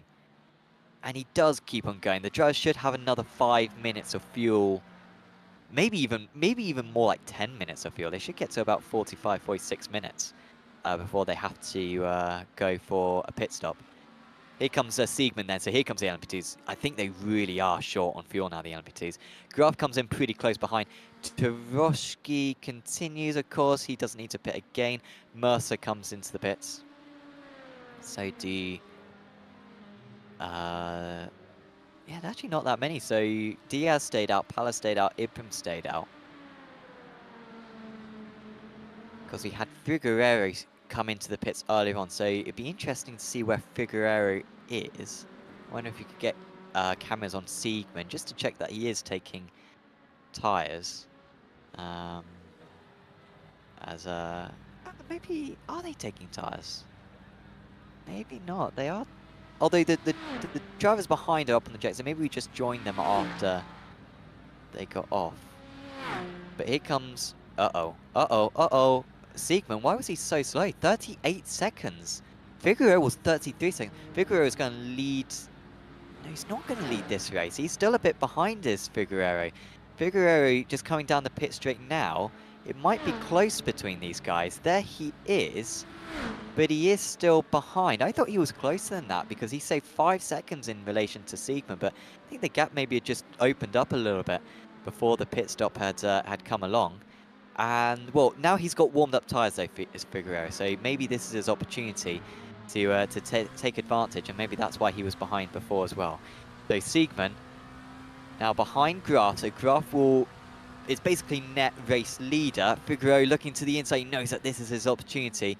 And he does keep on going. The driver should have another 5 minutes of fuel. Maybe even more like 10 minutes of fuel. They should get to about 45, 46 minutes before they have to go for a pit stop. Here comes Siegmund then, so here comes the LMP2s. I think they really are short on fuel now, the LMP2s. Graf comes in pretty close behind. Toroshki continues, of course. He doesn't need to pit again. Mercer comes into the pits. So do... yeah, actually not that many. So Diaz stayed out, Palace stayed out, Ibram stayed out. Because we had Figueroa come into the pits earlier on, so it'd be interesting to see where Figueroa is. I wonder if you could get cameras on Siegmund just to check that he is taking tyres. Maybe, are they taking tyres? Maybe not, they are. Although the drivers behind are up on the jet, so maybe we just joined them after they got off. But here comes, Siegmund, why was he so slow? 38 seconds. Figueroa was 33 seconds. Figueroa is going to lead... No, he's not going to lead this race. He's still a bit behind his Figueroa. Figueroa just coming down the pit straight now. It might be close between these guys. There he is. but he is still behind. I thought he was closer than that because he saved 5 seconds in relation to Siegmund, but I think the gap maybe had just opened up a little bit before the pit stop had come along. And, well, now he's got warmed up tyres, though, Figueroa, so maybe this is his opportunity to take advantage, and maybe that's why he was behind before as well. So Siegmund now behind Graf, so Graf is basically net race leader. Figueroa looking to the inside, he knows that this is his opportunity.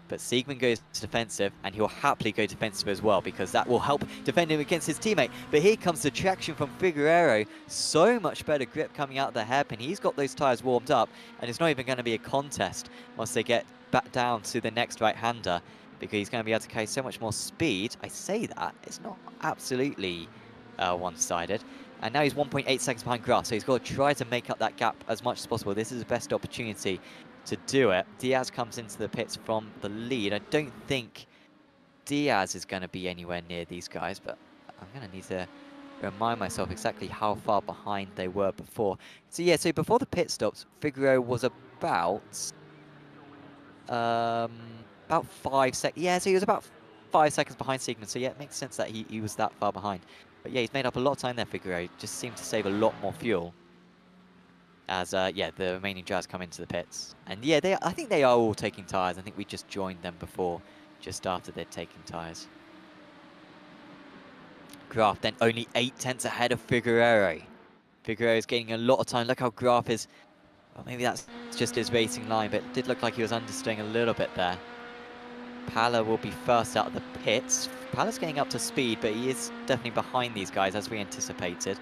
But Siegmund goes defensive, and he'll happily go defensive as well, because that will help defend him against his teammate. But here comes the traction from Figueroa. So much better grip coming out of the hairpin. He's got those tyres warmed up, and it's not even going to be a contest once they get back down to the next right-hander, because he's going to be able to carry so much more speed. I say that, it's not absolutely one-sided. And now he's 1.8 seconds behind Graf, so he's got to try to make up that gap as much as possible. This is his best opportunity to do it. Diaz comes into the pits from the lead. I don't think Diaz is going to be anywhere near these guys, but I'm going to need to remind myself exactly how far behind they were before. So yeah, so before the pit stops, Figueroa was about 5 seconds. Yeah, so he was about 5 seconds behind Siegmund. So yeah, it makes sense that he was that far behind. But yeah, he's made up a lot of time there, Figueroa. Just seemed to save a lot more fuel as, yeah, the remaining drivers come into the pits. And yeah, I think they are all taking tyres. I think we just joined them before, just after they'd taken tyres. Graf then only 8 tenths ahead of Figueroa. Figueroa is gaining a lot of time. Look how Graf is, well, maybe that's just his racing line, but it did look like he was understeering a little bit there. Pala will be first out of the pits. Pala's getting up to speed, but he is definitely behind these guys, as we anticipated.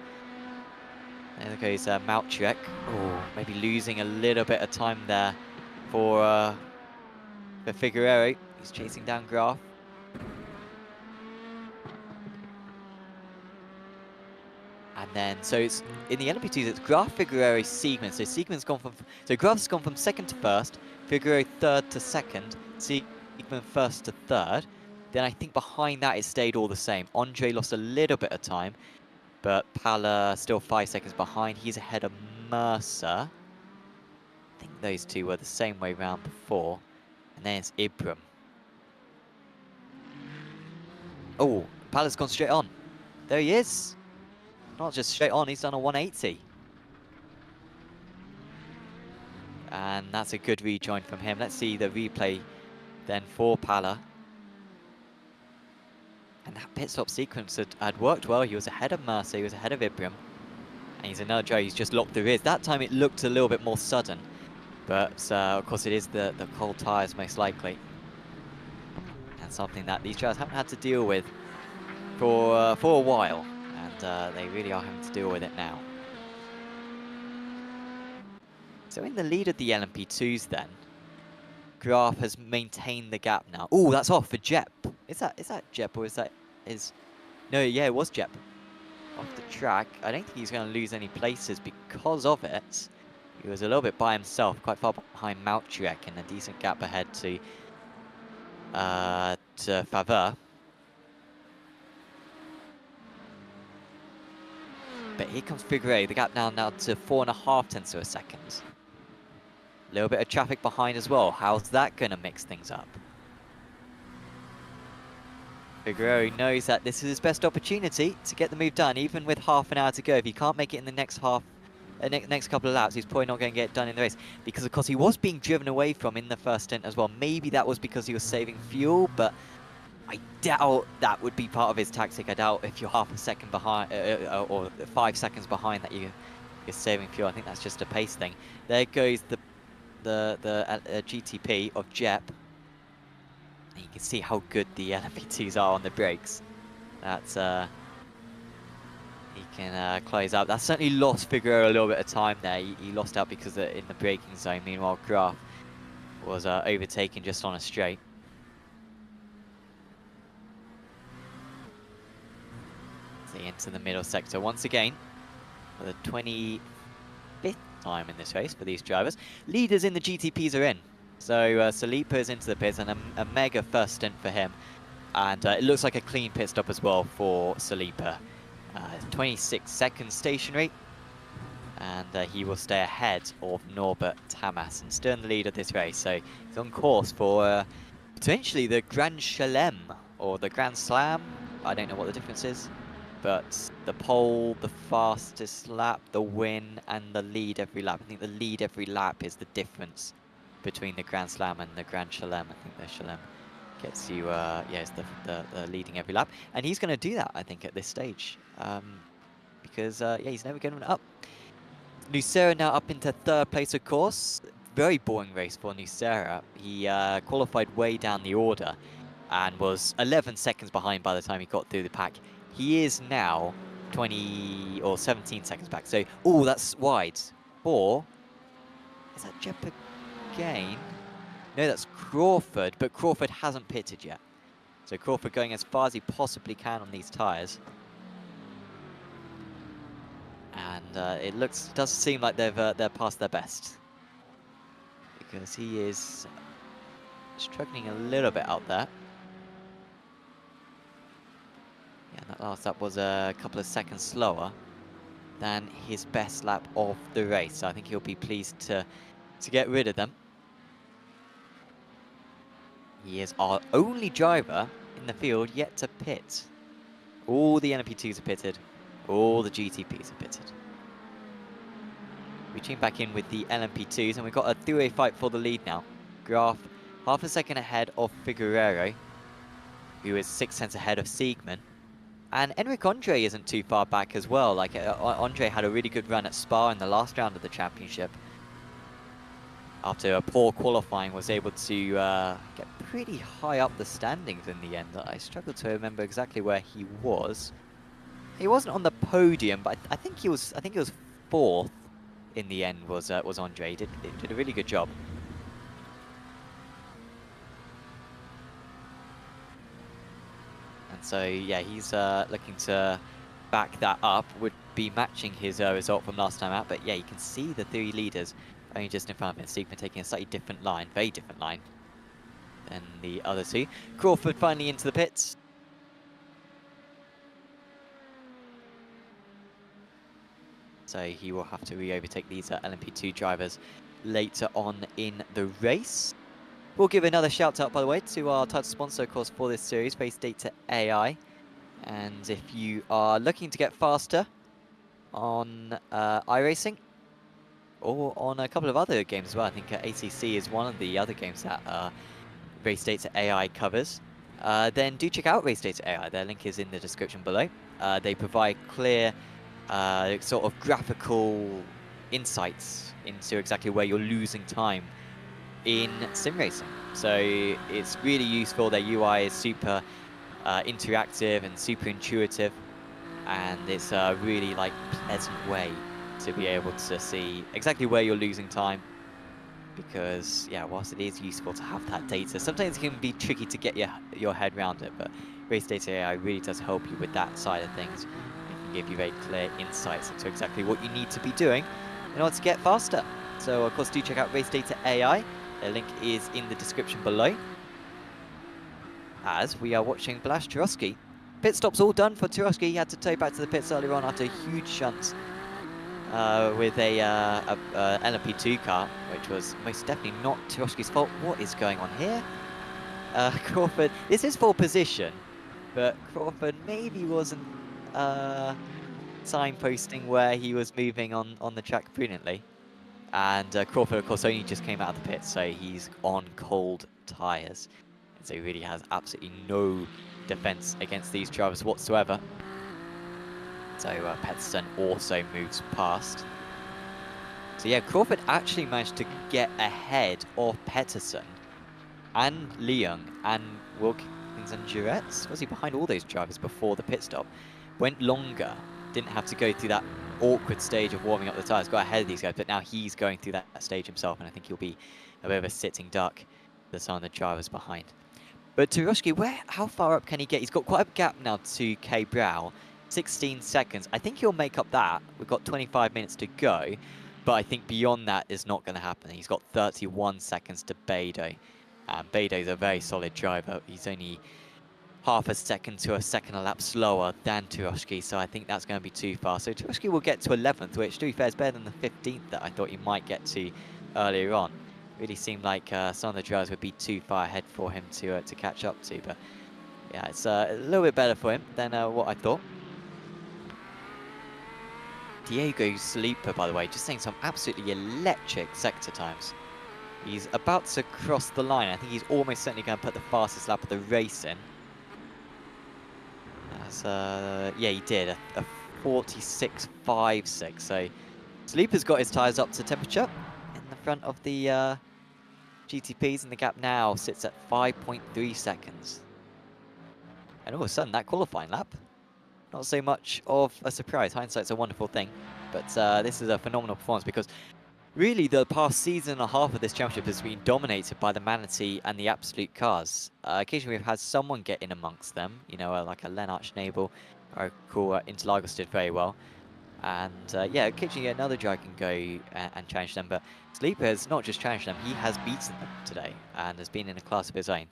There goes Maltrek. Oh, maybe losing a little bit of time there for Figueroa. He's chasing down Graf. And then, so it's in the LMP2s, it's Graf, Figueroa, Siegmund. So Siegmund's gone from, so Graf's gone from second to first, Figueroa third to second, Siegmund first to third. Then I think behind that it stayed all the same. Andre lost a little bit of time, but Pala still 5 seconds behind. He's ahead of Mercer. I think those two were the same way round before. And then it's Ibram. Oh, Pala's gone straight on. There he is. Not just straight on, he's done a 180. And that's a good rejoin from him. Let's see the replay then for Pala. And that pit stop sequence had worked well. He was ahead of Mercer, he was ahead of Ibram. And he's another driver, he's just locked the rears. That time it looked a little bit more sudden. But of course it is the cold tyres most likely. And something that these drivers haven't had to deal with for a while. And they really are having to deal with it now. So in the lead of the LMP2s then, Graf has maintained the gap now. Oh, that's off for Jep. Is that Jep or is that his? No, yeah, it was Jep. Off the track. I don't think he's going to lose any places because of it. He was a little bit by himself, quite far behind Maltrek, and a decent gap ahead to Favre. But here comes Figueroa, the gap now to 4.5 tenths of a second. A little bit of traffic behind as well. How's that going to mix things up? Figueroa knows that this is his best opportunity to get the move done, even with half an hour to go. If he can't make it in the next next couple of laps, he's probably not going to get it done in the race. Because, of course, he was being driven away from in the first stint as well. Maybe that was because he was saving fuel, but I doubt that would be part of his tactic. I doubt if you're half a second behind, or 5 seconds behind, that you're saving fuel. I think that's just a pace thing. There goes the GTP of Jep. And you can see how good the LMP2s are on the brakes. That's he can close up. That certainly lost Figueroa a little bit of time there. He lost out because in the braking zone. Meanwhile, Graf was overtaken just on a straight. So into the middle sector once again for the 25th time in this race for these drivers. Leaders in the GTPs are in. So Salipa is into the pits, and a mega first stint for him. And it looks like a clean pit stop as well for Salipa. 26 seconds stationary. And he will stay ahead of Norbert Tamas and still in the lead of this race. So he's on course for potentially the Grand Chelem or the Grand Slam. I don't know what the difference is, but the pole, the fastest lap, the win, and the lead every lap. I think the lead every lap is the difference between the Grand Slam and the Grand Chelem. I think the Chelem gets you, yeah, it's the leading every lap, and he's going to do that, I think, at this stage, because yeah, he's never going up. Nucera now up into third place, of course. Very boring race for Nucera. He qualified way down the order and was 11 seconds behind by the time he got through the pack. He is now 20 or 17 seconds back. So, oh, that's wide. Or is that Jep again? No, that's Crawford, but Crawford hasn't pitted yet. So Crawford going as far as he possibly can on these tyres. And it does seem like they're past their best, because he is struggling a little bit out there. Yeah, that last lap was a couple of seconds slower than his best lap of the race. So I think he'll be pleased to get rid of them. He is our only driver in the field yet to pit. All the LMP2s are pitted. All the GTPs are pitted. We tune back in with the LMP2s, and we've got a three-way fight for the lead now. Graf half a second ahead of Figueroa, who is 6 tenths ahead of Siegman. And Enric Andre isn't too far back as well. Like, Andre had a really good run at Spa in the last round of the championship. After a poor qualifying, was able to get pretty high up the standings in the end. I struggled to remember exactly where he was. He wasn't on the podium, but I think he was fourth in the end. Was Andre. He did a really good job. And so yeah, he's looking to back that up. Would be matching his result from last time out. But yeah, you can see the three leaders only just in front of him. Siegman taking a slightly different line, very different line than the other two. Crawford finally into the pits. So he will have to re-overtake these LMP2 drivers later on in the race. We'll give another shout out, by the way, to our title sponsor, of course, for this series, RACEDATA AI. And if you are looking to get faster on iRacing, or on a couple of other games as well, I think ACC is one of the other games that RACEDATA AI covers, then do check out RACEDATA AI. Their link is in the description below. They provide clear sort of graphical insights into exactly where you're losing time in sim racing. So it's really useful. Their UI is super interactive and super intuitive, and it's a really like pleasant way to be able to see exactly where you're losing time. Because yeah, whilst it is useful to have that data, sometimes it can be tricky to get your head around it, but RACEDATA AI really does help you with that side of things. Give you very clear insights into exactly what you need to be doing in order to get faster. So of course do check out RACEDATA AI. Their link is in the description below. As we are watching Blaž Turovsky. Pit stops all done for Turovsky. He had to tow back to the pits earlier on after a huge shunt with a LMP2 car, which was most definitely not Turovsky's fault. What is going on here? Crawford, this is for position, but Crawford maybe wasn't signposting where he was moving on the track prudently. And Crawford, of course, only just came out of the pit, so he's on cold tyres. And so he really has absolutely no defence against these drivers whatsoever. So Pettersson also moves past. So yeah, Crawford actually managed to get ahead of Pettersson and Leung and Wilkins and Duretz. Was he behind all those drivers before the pit stop? Went longer, didn't have to go through that awkward stage of warming up the tyres, got ahead of these guys, but now he's going through that stage himself, and I think he'll be a bit of a sitting duck for some of the drivers behind. But Turovsky, how far up can he get? He's got quite a gap now to K. Brow, 16 seconds. I think he'll make up that. We've got 25 minutes to go, but I think beyond that is not going to happen. He's got 31 seconds to Beidou. Beidou's a very solid driver. He's only half a second to a second a lap slower than Turovsky, so I think that's going to be too fast. So Turovsky will get to 11th, which to be fair is better than the 15th that I thought he might get to earlier on. Really seemed like some of the drivers would be too far ahead for him to catch up to, but yeah, it's a little bit better for him than what I thought. Diego Sleeper, by the way, just saying some absolutely electric sector times. He's about to cross the line. I think he's almost certainly going to put the fastest lap of the race in. Yeah, he did, a 46.56. So Sleeper's got his tyres up to temperature in the front of the GTPs, and the gap now sits at 5.3 seconds. And all of a sudden, that qualifying lap, not so much of a surprise. Hindsight's a wonderful thing, but this is a phenomenal performance because really the past season and a half of this championship has been dominated by the Manatee and the Absolute cars. Occasionally we've had someone get in amongst them, you know, like a Lennart Schnabel, or cool Interlagos did very well. And yeah, occasionally another driver can go and challenge them, but Sleeper has not just challenged them, he has beaten them today and has been in a class of his own.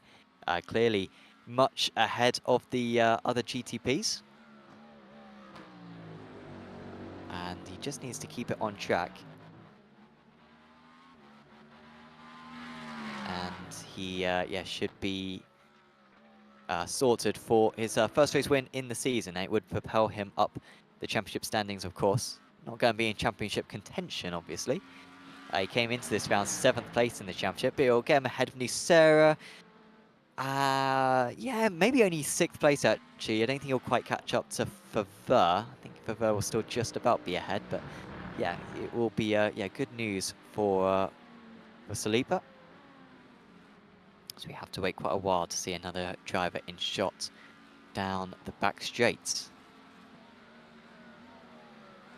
Clearly much ahead of the other GTPs. And he just needs to keep it on track. And he yeah, should be sorted for his first race win in the season. It would propel him up the championship standings, of course. Not going to be in championship contention, obviously. He came into this round 7th place in the championship, but it'll get him ahead of Nucera. Yeah, maybe only 6th place, actually. I don't think he'll quite catch up to Favre. I think Favre will still just about be ahead, but yeah, it will be yeah, good news for Saliba. So we have to wait quite a while to see another driver in shot down the back straight.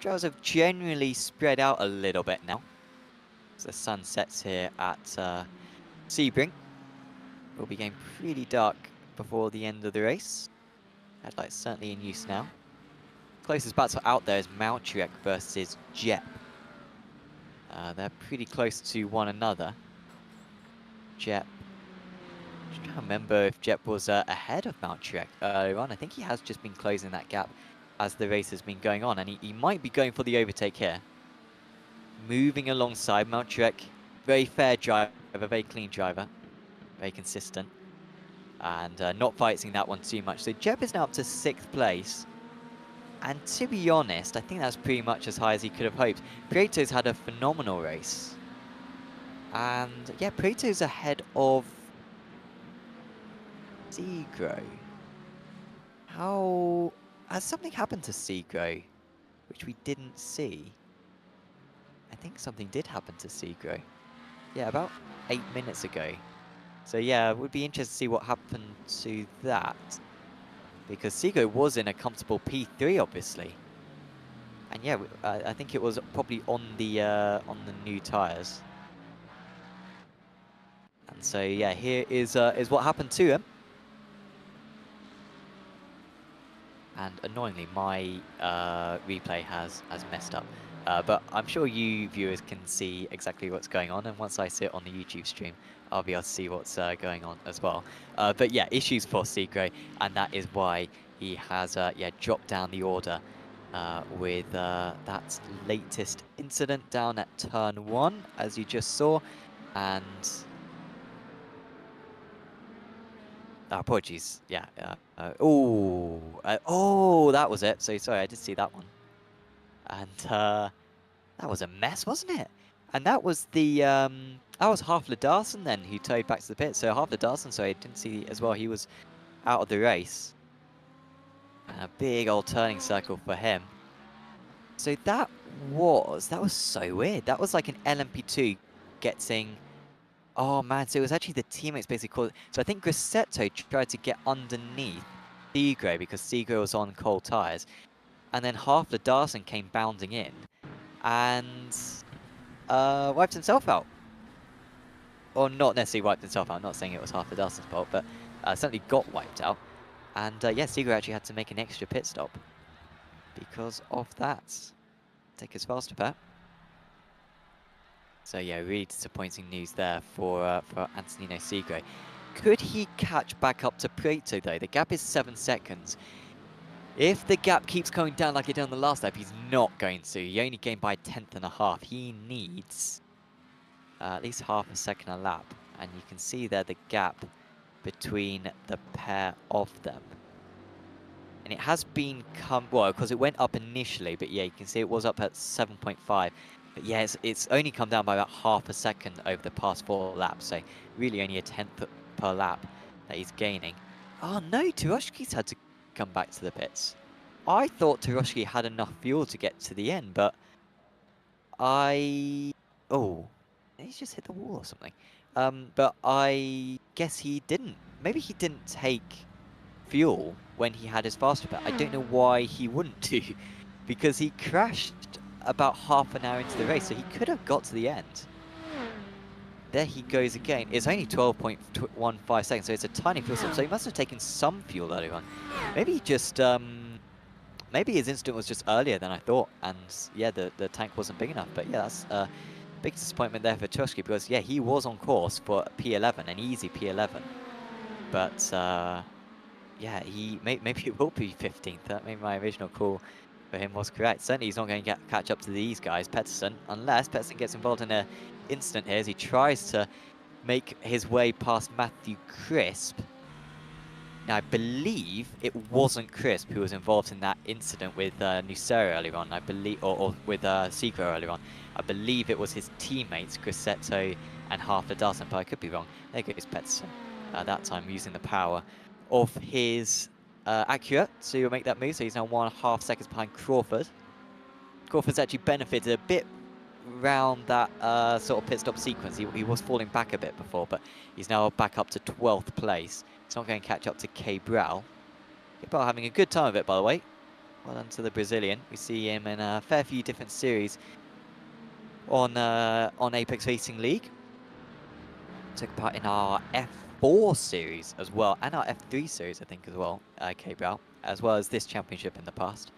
Drivers have generally spread out a little bit now, as the sun sets here at Sebring. It will be getting pretty dark before the end of the race. Headlights certainly in use now. Closest battle out there is Maltrek versus Jep. They're pretty close to one another. Jep. I'm trying to remember if Jep was ahead of Maltrek earlier on. I think he has just been closing that gap as the race has been going on, and he might be going for the overtake here. Moving alongside Maltrek. Very fair driver, very clean driver. Very consistent. And not fighting that one too much. So Jep is now up to 6th place. And to be honest, I think that's pretty much as high as he could have hoped. Prieto's had a phenomenal race. And yeah, Prieto's ahead of Segro. How... Has something happened to Segro, which we didn't see? I think something did happen to Segro. Yeah, about 8 minutes ago. So yeah, it would be interesting to see what happened to that. Because Segro was in a comfortable P3, obviously. And yeah, I think it was probably on the new tyres. And so yeah, here is what happened to him. And annoyingly, my replay has messed up. But I'm sure you viewers can see exactly what's going on. And once I sit on the YouTube stream, I'll be able to see what's going on as well. But yeah, issues for Segro, and that is why he has yeah, dropped down the order with that latest incident down at turn 1, as you just saw. And apologies, yeah. Oh, that was it. So sorry, I did see that one. And that was a mess, wasn't it? And that was the that was Halfler Darson then who towed back to the pit. So Halfler Darson, sorry, I didn't see as well. He was out of the race. And a big old turning circle for him. So that was so weird. That was like an LMP2 getting. Oh man, so it was actually the teammates basically called. So I think Grassetto tried to get underneath Segro because Segro was on cold tyres. And then Halfler Darson came bounding in and wiped himself out. Or not necessarily wiped himself out, I'm not saying it was Halfler Darson's fault, but certainly got wiped out. And yeah, Segro actually had to make an extra pit stop because of that. Take his faster pair. So yeah, really disappointing news there for Antonino Segro. Could he catch back up to Prieto though? The gap is 7 seconds. If the gap keeps going down like it did on the last lap, he's not going to. He only gained by 1/10.5. He needs at least half a second a lap. And you can see there the gap between the pair of them. And it has been well, because it went up initially, but yeah, you can see it was up at 7.5. But yeah, it's only come down by about half a second over the past 4 laps, so really only a tenth per lap that he's gaining. Oh no, Turoshki's had to come back to the pits. I thought Turoshki had enough fuel to get to the end, but oh, he's just hit the wall or something. But I guess he didn't. Maybe he didn't take fuel when he had his faster pit. I don't know why he wouldn't do, because he crashed about half an hour into the race, so he could have got to the end. There he goes again. It's only 12.15 seconds, so it's a tiny fuel stop. So he must have taken some fuel earlier on. Maybe he just, maybe his incident was just earlier than I thought, and yeah, the tank wasn't big enough. But yeah, that's a big disappointment there for Turoshki, because yeah, he was on course for P11, an easy P11. But yeah, maybe it will be 15th. That maybe my original call for him was correct. Certainly he's not going to catch up to these guys, Pettersson, unless Pettersson gets involved in an incident here as he tries to make his way past Matthew Crisp. Now, I believe it wasn't Crisp who was involved in that incident with Nucera earlier on, I believe, or with Segro earlier on. I believe it was his teammates, Grissetto and half a dozen, but I could be wrong. There goes Pettersson, that time using the power of his Acura to make that move. So he's now 1.5 seconds behind Crawford. Crawford's actually benefited a bit around that sort of pit stop sequence. He was falling back a bit before, but he's now back up to 12th place. He's not going to catch up to Cabral. Cabral having a good time of it, by the way. Well done to the Brazilian. We see him in a fair few different series on Apex Racing League. Took part in our F4 series as well, and our F3 series, I think, as well, Cabral, as well as this championship in the past.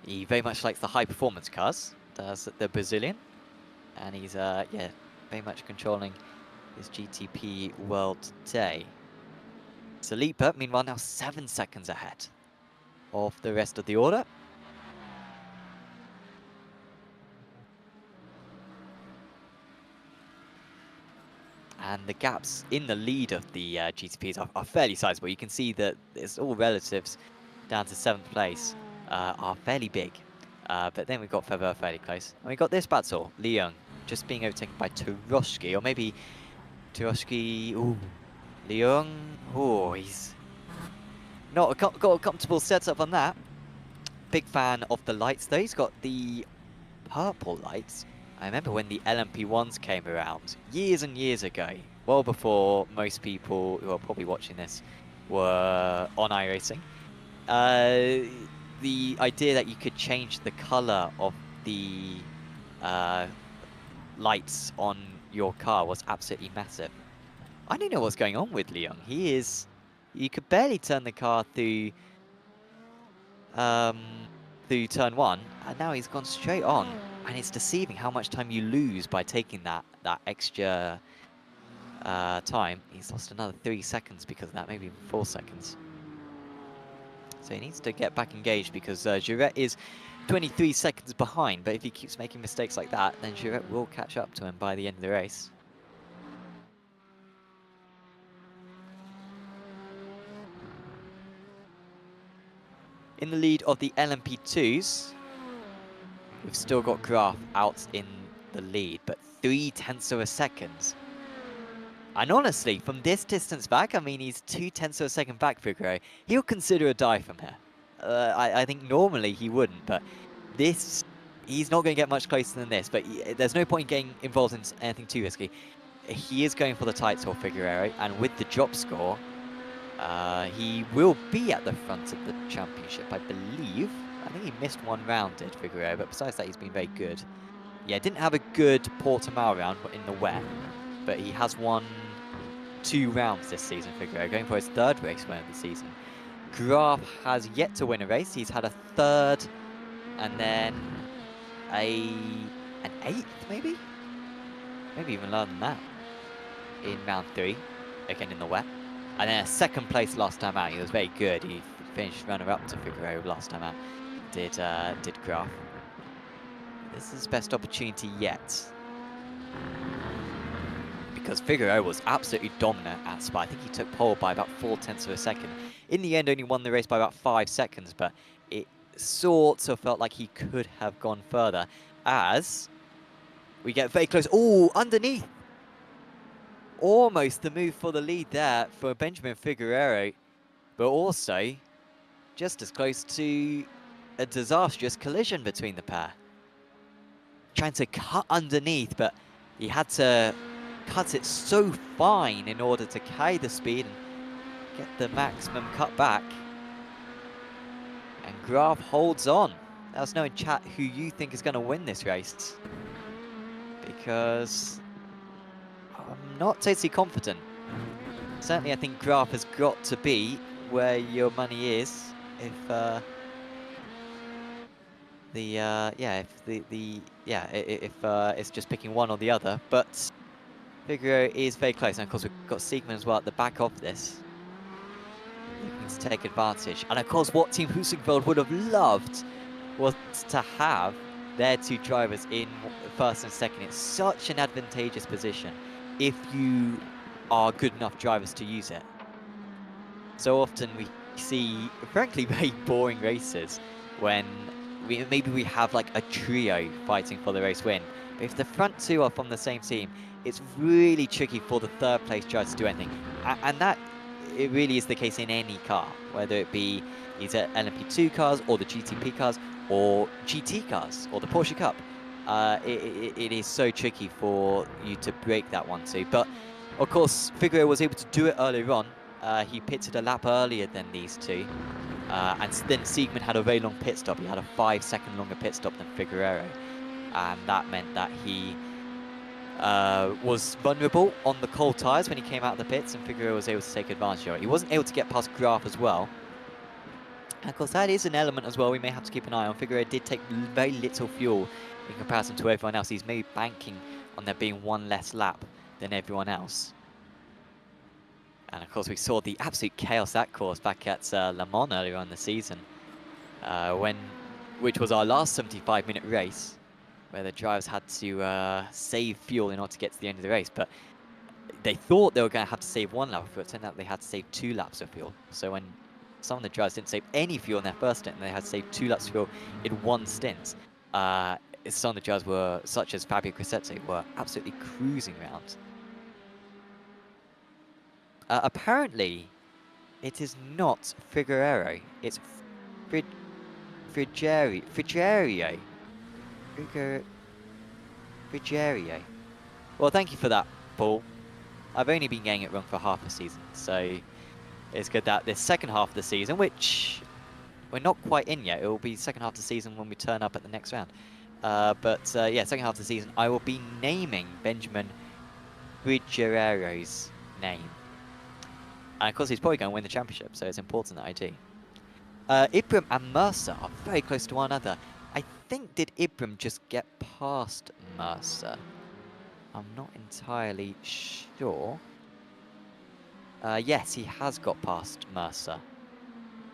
He very much likes the high-performance cars, does the Brazilian, and he's, yeah, very much controlling his GTP world today. Salipa, meanwhile, now 7 seconds ahead of the rest of the order. And the gaps in the lead of the GTPs are fairly sizable. You can see that it's all relatives down to 7th place are fairly big. But then we've got Fever fairly close. And we got this battle, Leung, just being overtaken by Turoshki, or maybe Turoshki, ooh, Leung, oh, he's not got a comfortable setup on that. Big fan of the lights though, he's got the purple lights. I remember when the LMP1s came around, years and years ago, well before most people who are probably watching this were on iRacing. The idea that you could change the color of the lights on your car was absolutely massive. I don't know what's going on with Leung. You could barely turn the car through turn 1, and now he's gone straight on. And it's deceiving how much time you lose by taking that extra time. He's lost another 3 seconds because of that, maybe even 4 seconds. So he needs to get back engaged because Jurette is 23 seconds behind. But if he keeps making mistakes like that, then Jurette will catch up to him by the end of the race. In the lead of the LMP2s, we've still got Graf out in the lead, but 0.3 of a second. And honestly, from this distance back, I mean, he's 0.2 of a second back, Figaro. He'll consider a dive from here. I think normally he wouldn't, but this, he's not going to get much closer than this, but there's no point in getting involved in anything too risky. He is going for the title, Figueroa, and with the drop score, he will be at the front of the championship, I believe. I think he missed one round, did Figueroa, but besides that, he's been very good. Yeah, didn't have a good Portimao round in the wet, but he has won 2 rounds this season, Figueroa, going for his 3rd race win of the season. Graf has yet to win a race. He's had a 3rd, and then an 8th, maybe? Maybe even lower than that in round 3, again in the wet. And then a 2nd place last time out. He was very good. He finished runner-up to Figueroa last time out. Did Graf. This is his best opportunity yet. because Figueroa was absolutely dominant at Spa. I think he took pole by about 0.4 of a second. In the end, only won the race by about 5 seconds, but it sort of felt like he could have gone further as we get very close. Oh, underneath. Almost the move for the lead there for Benjamin Figueroa, but also just as close to a disastrous collision between the pair. Trying to cut underneath, but he had to cut it so fine in order to carry the speed and get the maximum cut back. And Graf holds on. Let us know in chat who you think is going to win this race, because I'm not totally confident. Certainly, I think Graf has got to be where your money is if if it's just picking one or the other. But Figaro is very close, and of course we've got Siegman as well at the back of this, looking to take advantage. And of course, what Team Husingfeld would have loved was to have their two drivers in first and second. It's such an advantageous position if you are good enough drivers to use it. So often we see, frankly, very boring races when maybe we have like a trio fighting for the race win. But if the front two are from the same team, it's really tricky for the third place driver to do anything. And that, it really is the case in any car, whether it be either LMP2 cars or the GTP cars or GT cars or the Porsche Cup. It is so tricky for you to break that one too. But of course, Figueroa was able to do it earlier on. He pitted a lap earlier than these two. And then Siegman had a very long pit stop. He had a 5-second longer pit stop than Figueroa. And that meant that he was vulnerable on the cold tyres when he came out of the pits, and Figueroa was able to take advantage of it. He wasn't able to get past Graf as well. And of course, that is an element as well we may have to keep an eye on. Figueroa did take very little fuel in comparison to everyone else. He's maybe banking on there being one less lap than everyone else. And of course, we saw the absolute chaos that caused back at Le Mans earlier on in the season, which was our last 75-minute race, where the drivers had to save fuel in order to get to the end of the race. But they thought they were going to have to save one lap of fuel. It turned out they had to save 2 laps of fuel. So when some of the drivers didn't save any fuel in their first stint, and they had to save 2 laps of fuel in one stint, some of the drivers were, such as Fabio Crissetto, were absolutely cruising around. Apparently, it is not Figueroa, it's Frigerio. Well, thank you for that, Paul. I've only been getting it wrong for half a season, so it's good that this second half of the season, which we're not quite in yet, it will be second half of the season when we turn up at the next round. Yeah, second half of the season, I will be naming Benjamin Frigero's name. And of course, he's probably going to win the championship, so it's important that I do. Ibram and Mercer are very close to one another. I think, did Ibram just get past Mercer? I'm not entirely sure. Yes, he has got past Mercer.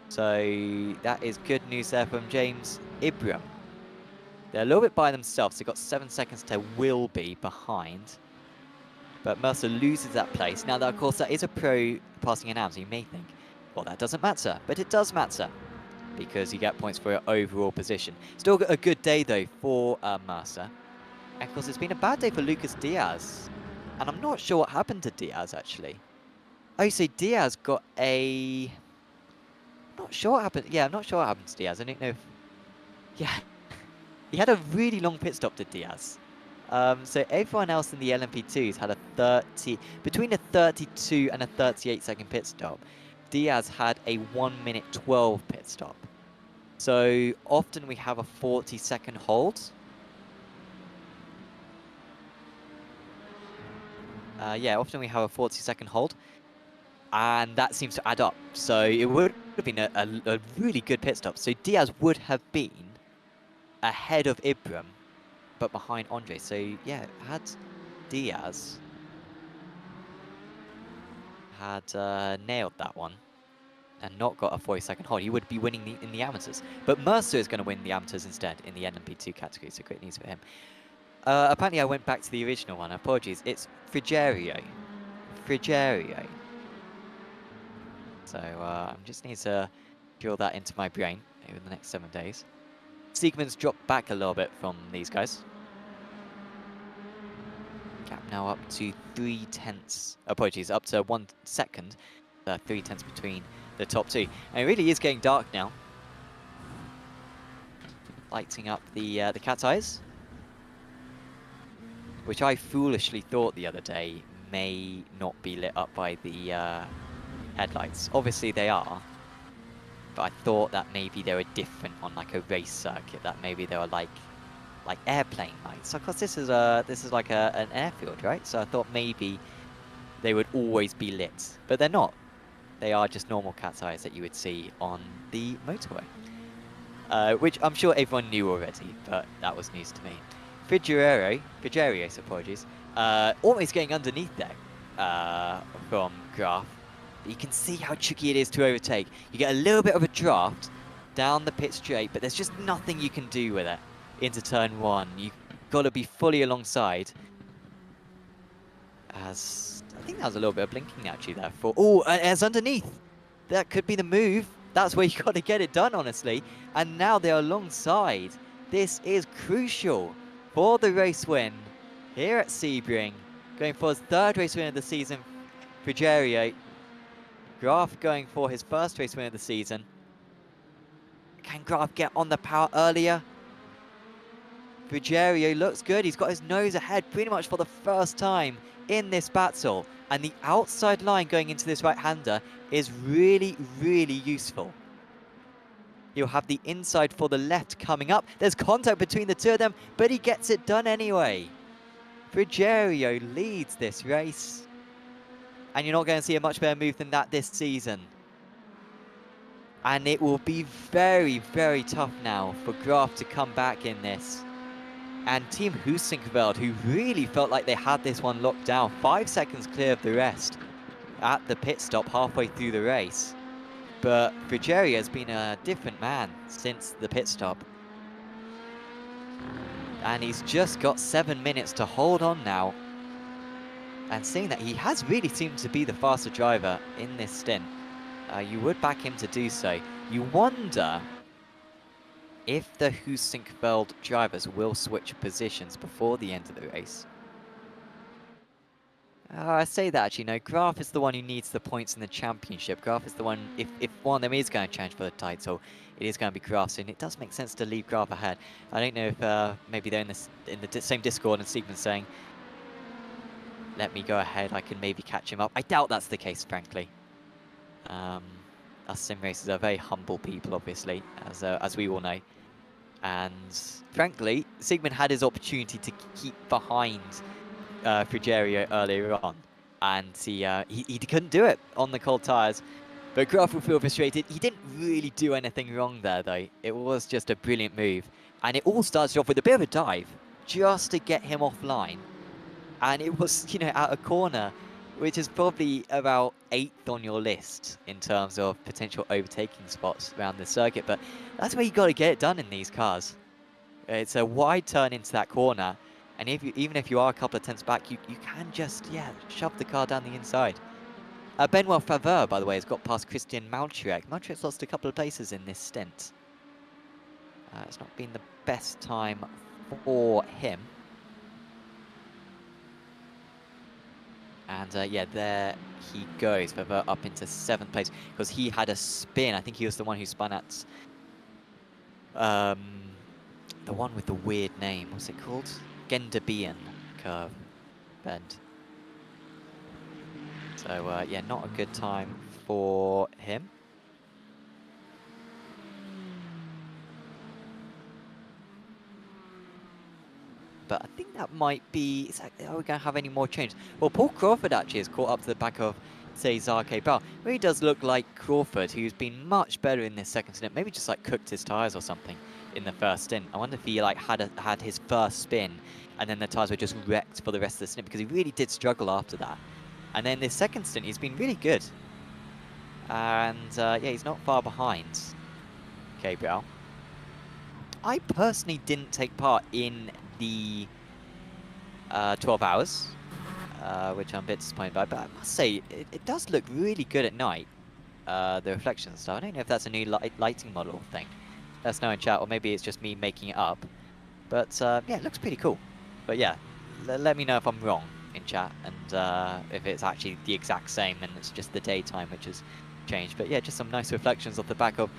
So that is good news there from James Ibram. They're a little bit by themselves. They've got 7 seconds to will be behind. But Mercer loses that place. Now, of course, that is a pro passing an AM, so you may think, well, that doesn't matter. But it does matter, because you get points for your overall position. Still got a good day, though, for Mercer. And, of course, it's been a bad day for Lucas Diaz. And I'm not sure what happened to Diaz, actually. Oh, so Diaz got a... I'm not sure what happened. Yeah, I'm not sure what happened to Diaz. I don't know if... Yeah. He had a really long pit stop to Diaz. So everyone else in the LMP2s had a between a 32 and a 38-second pit stop. Diaz had a 1:12 pit stop. So often we have a 40-second hold. Yeah, often we have a 40-second hold. And that seems to add up. So it would have been a really good pit stop. So Diaz would have been ahead of Ibram, but behind Andre. So yeah, had Diaz had nailed that one and not got a 40-second hold, he would be winning in the amateurs. But Mercer is going to win the amateurs instead in the LMP2 category, so great news for him. Apparently I went back to the original one. Apologies. It's Frigerio. Frigerio. So I just need to drill that into my brain over the next 7 days. Siegmund's dropped back a little bit from these guys. Gap now up to 3/10. Apologies, up to 1 second. 3/10 between the top two. And it really is getting dark now. Lighting up the cat's eyes, which I foolishly thought the other day may not be lit up by the headlights. Obviously they are, but I thought that maybe they were different on like a race circuit. That maybe they were like airplane lights. Of course, this is like an airfield, right? So I thought maybe they would always be lit, but they're not. They are just normal cat's eyes that you would see on the motorway. Which I'm sure everyone knew already, but that was news to me. Frigerio, apologies. Almost getting underneath there from Graf. But you can see how tricky it is to overtake. You get a little bit of a draft down the pit straight, but there's just nothing you can do with it into turn 1. You've got to be fully alongside. As I think that was a little bit of blinking actually there for. Oh, as underneath. That could be the move. That's where you got to get it done, honestly. And now they're alongside. This is crucial for the race win here at Sebring. Going for his 3rd race win of the season, Frigerio. Graf going for his 1st race win of the season. Can Graf get on the power earlier? Frigerio looks good. He's got his nose ahead pretty much for the first time in this battle. And the outside line going into this right-hander is really, really useful. He'll have the inside for the left coming up. There's contact between the two of them, but he gets it done anyway. Frigerio leads this race. And you're not going to see a much better move than that this season. And it will be very, very tough now for Graf to come back in this. And Team Hoosinkerveld, who really felt like they had this one locked down, 5 seconds clear of the rest at the pit stop halfway through the race. But Frigerio has been a different man since the pit stop. And he's just got 7 minutes to hold on now. And seeing that he has really seemed to be the faster driver in this stint, you would back him to do so. You wonder if the Hoosinkerveld drivers will switch positions before the end of the race. I say that actually, no, Graf is the one who needs the points in the championship. Graf is the one, if one of them is going to challenge for the title, it is going to be Graf, so it does make sense to leave Graf ahead. I don't know if maybe they're in the same Discord and Siegmund saying, let me go ahead, I can maybe catch him up. I doubt that's the case, frankly. Us sim racers are very humble people, obviously, as we all know. And frankly, Siegmund had his opportunity to keep behind Frigerio earlier on, and he couldn't do it on the cold tyres. But Graf will feel frustrated. He didn't really do anything wrong there, though. It was just a brilliant move. And it all started off with a bit of a dive, just to get him offline. And it was, you know, out a corner, which is probably about 8th on your list in terms of potential overtaking spots around the circuit. But that's where you got to get it done in these cars. It's a wide turn into that corner. And even if you are a couple of tenths back, you can just, yeah, shove the car down the inside. Benoit Favre, by the way, has got past Christian Malchirek. Malchirek's lost a couple of places in this stint. It's not been the best time for him. And yeah, there he goes, Favre up into 7th place, because he had a spin. I think he was the one who spun at the one with the weird name. What's it called? Gendabian curve bend. So yeah, not a good time for him. But I think that might be... Are we going to have any more change? Well, Paul Crawford actually has caught up to the back of, say, Zarke Bell. Really does look like Crawford, who's been much better in this second stint. Maybe just like cooked his tyres or something in the first stint. I wonder if he like had his first spin and then the tyres were just wrecked for the rest of the stint, because he really did struggle after that. And then this second stint, he's been really good. And yeah, he's not far behind Gabriel. I personally didn't take part in the 12 hours, which I'm a bit disappointed by. But I must say, it does look really good at night, the reflection stuff. I don't know if that's a new lighting model thing. Let us know in chat, or maybe it's just me making it up. But yeah, it looks pretty cool. But yeah, let me know if I'm wrong in chat, and if it's actually the exact same and it's just the daytime which has changed. But yeah, just some nice reflections off the back of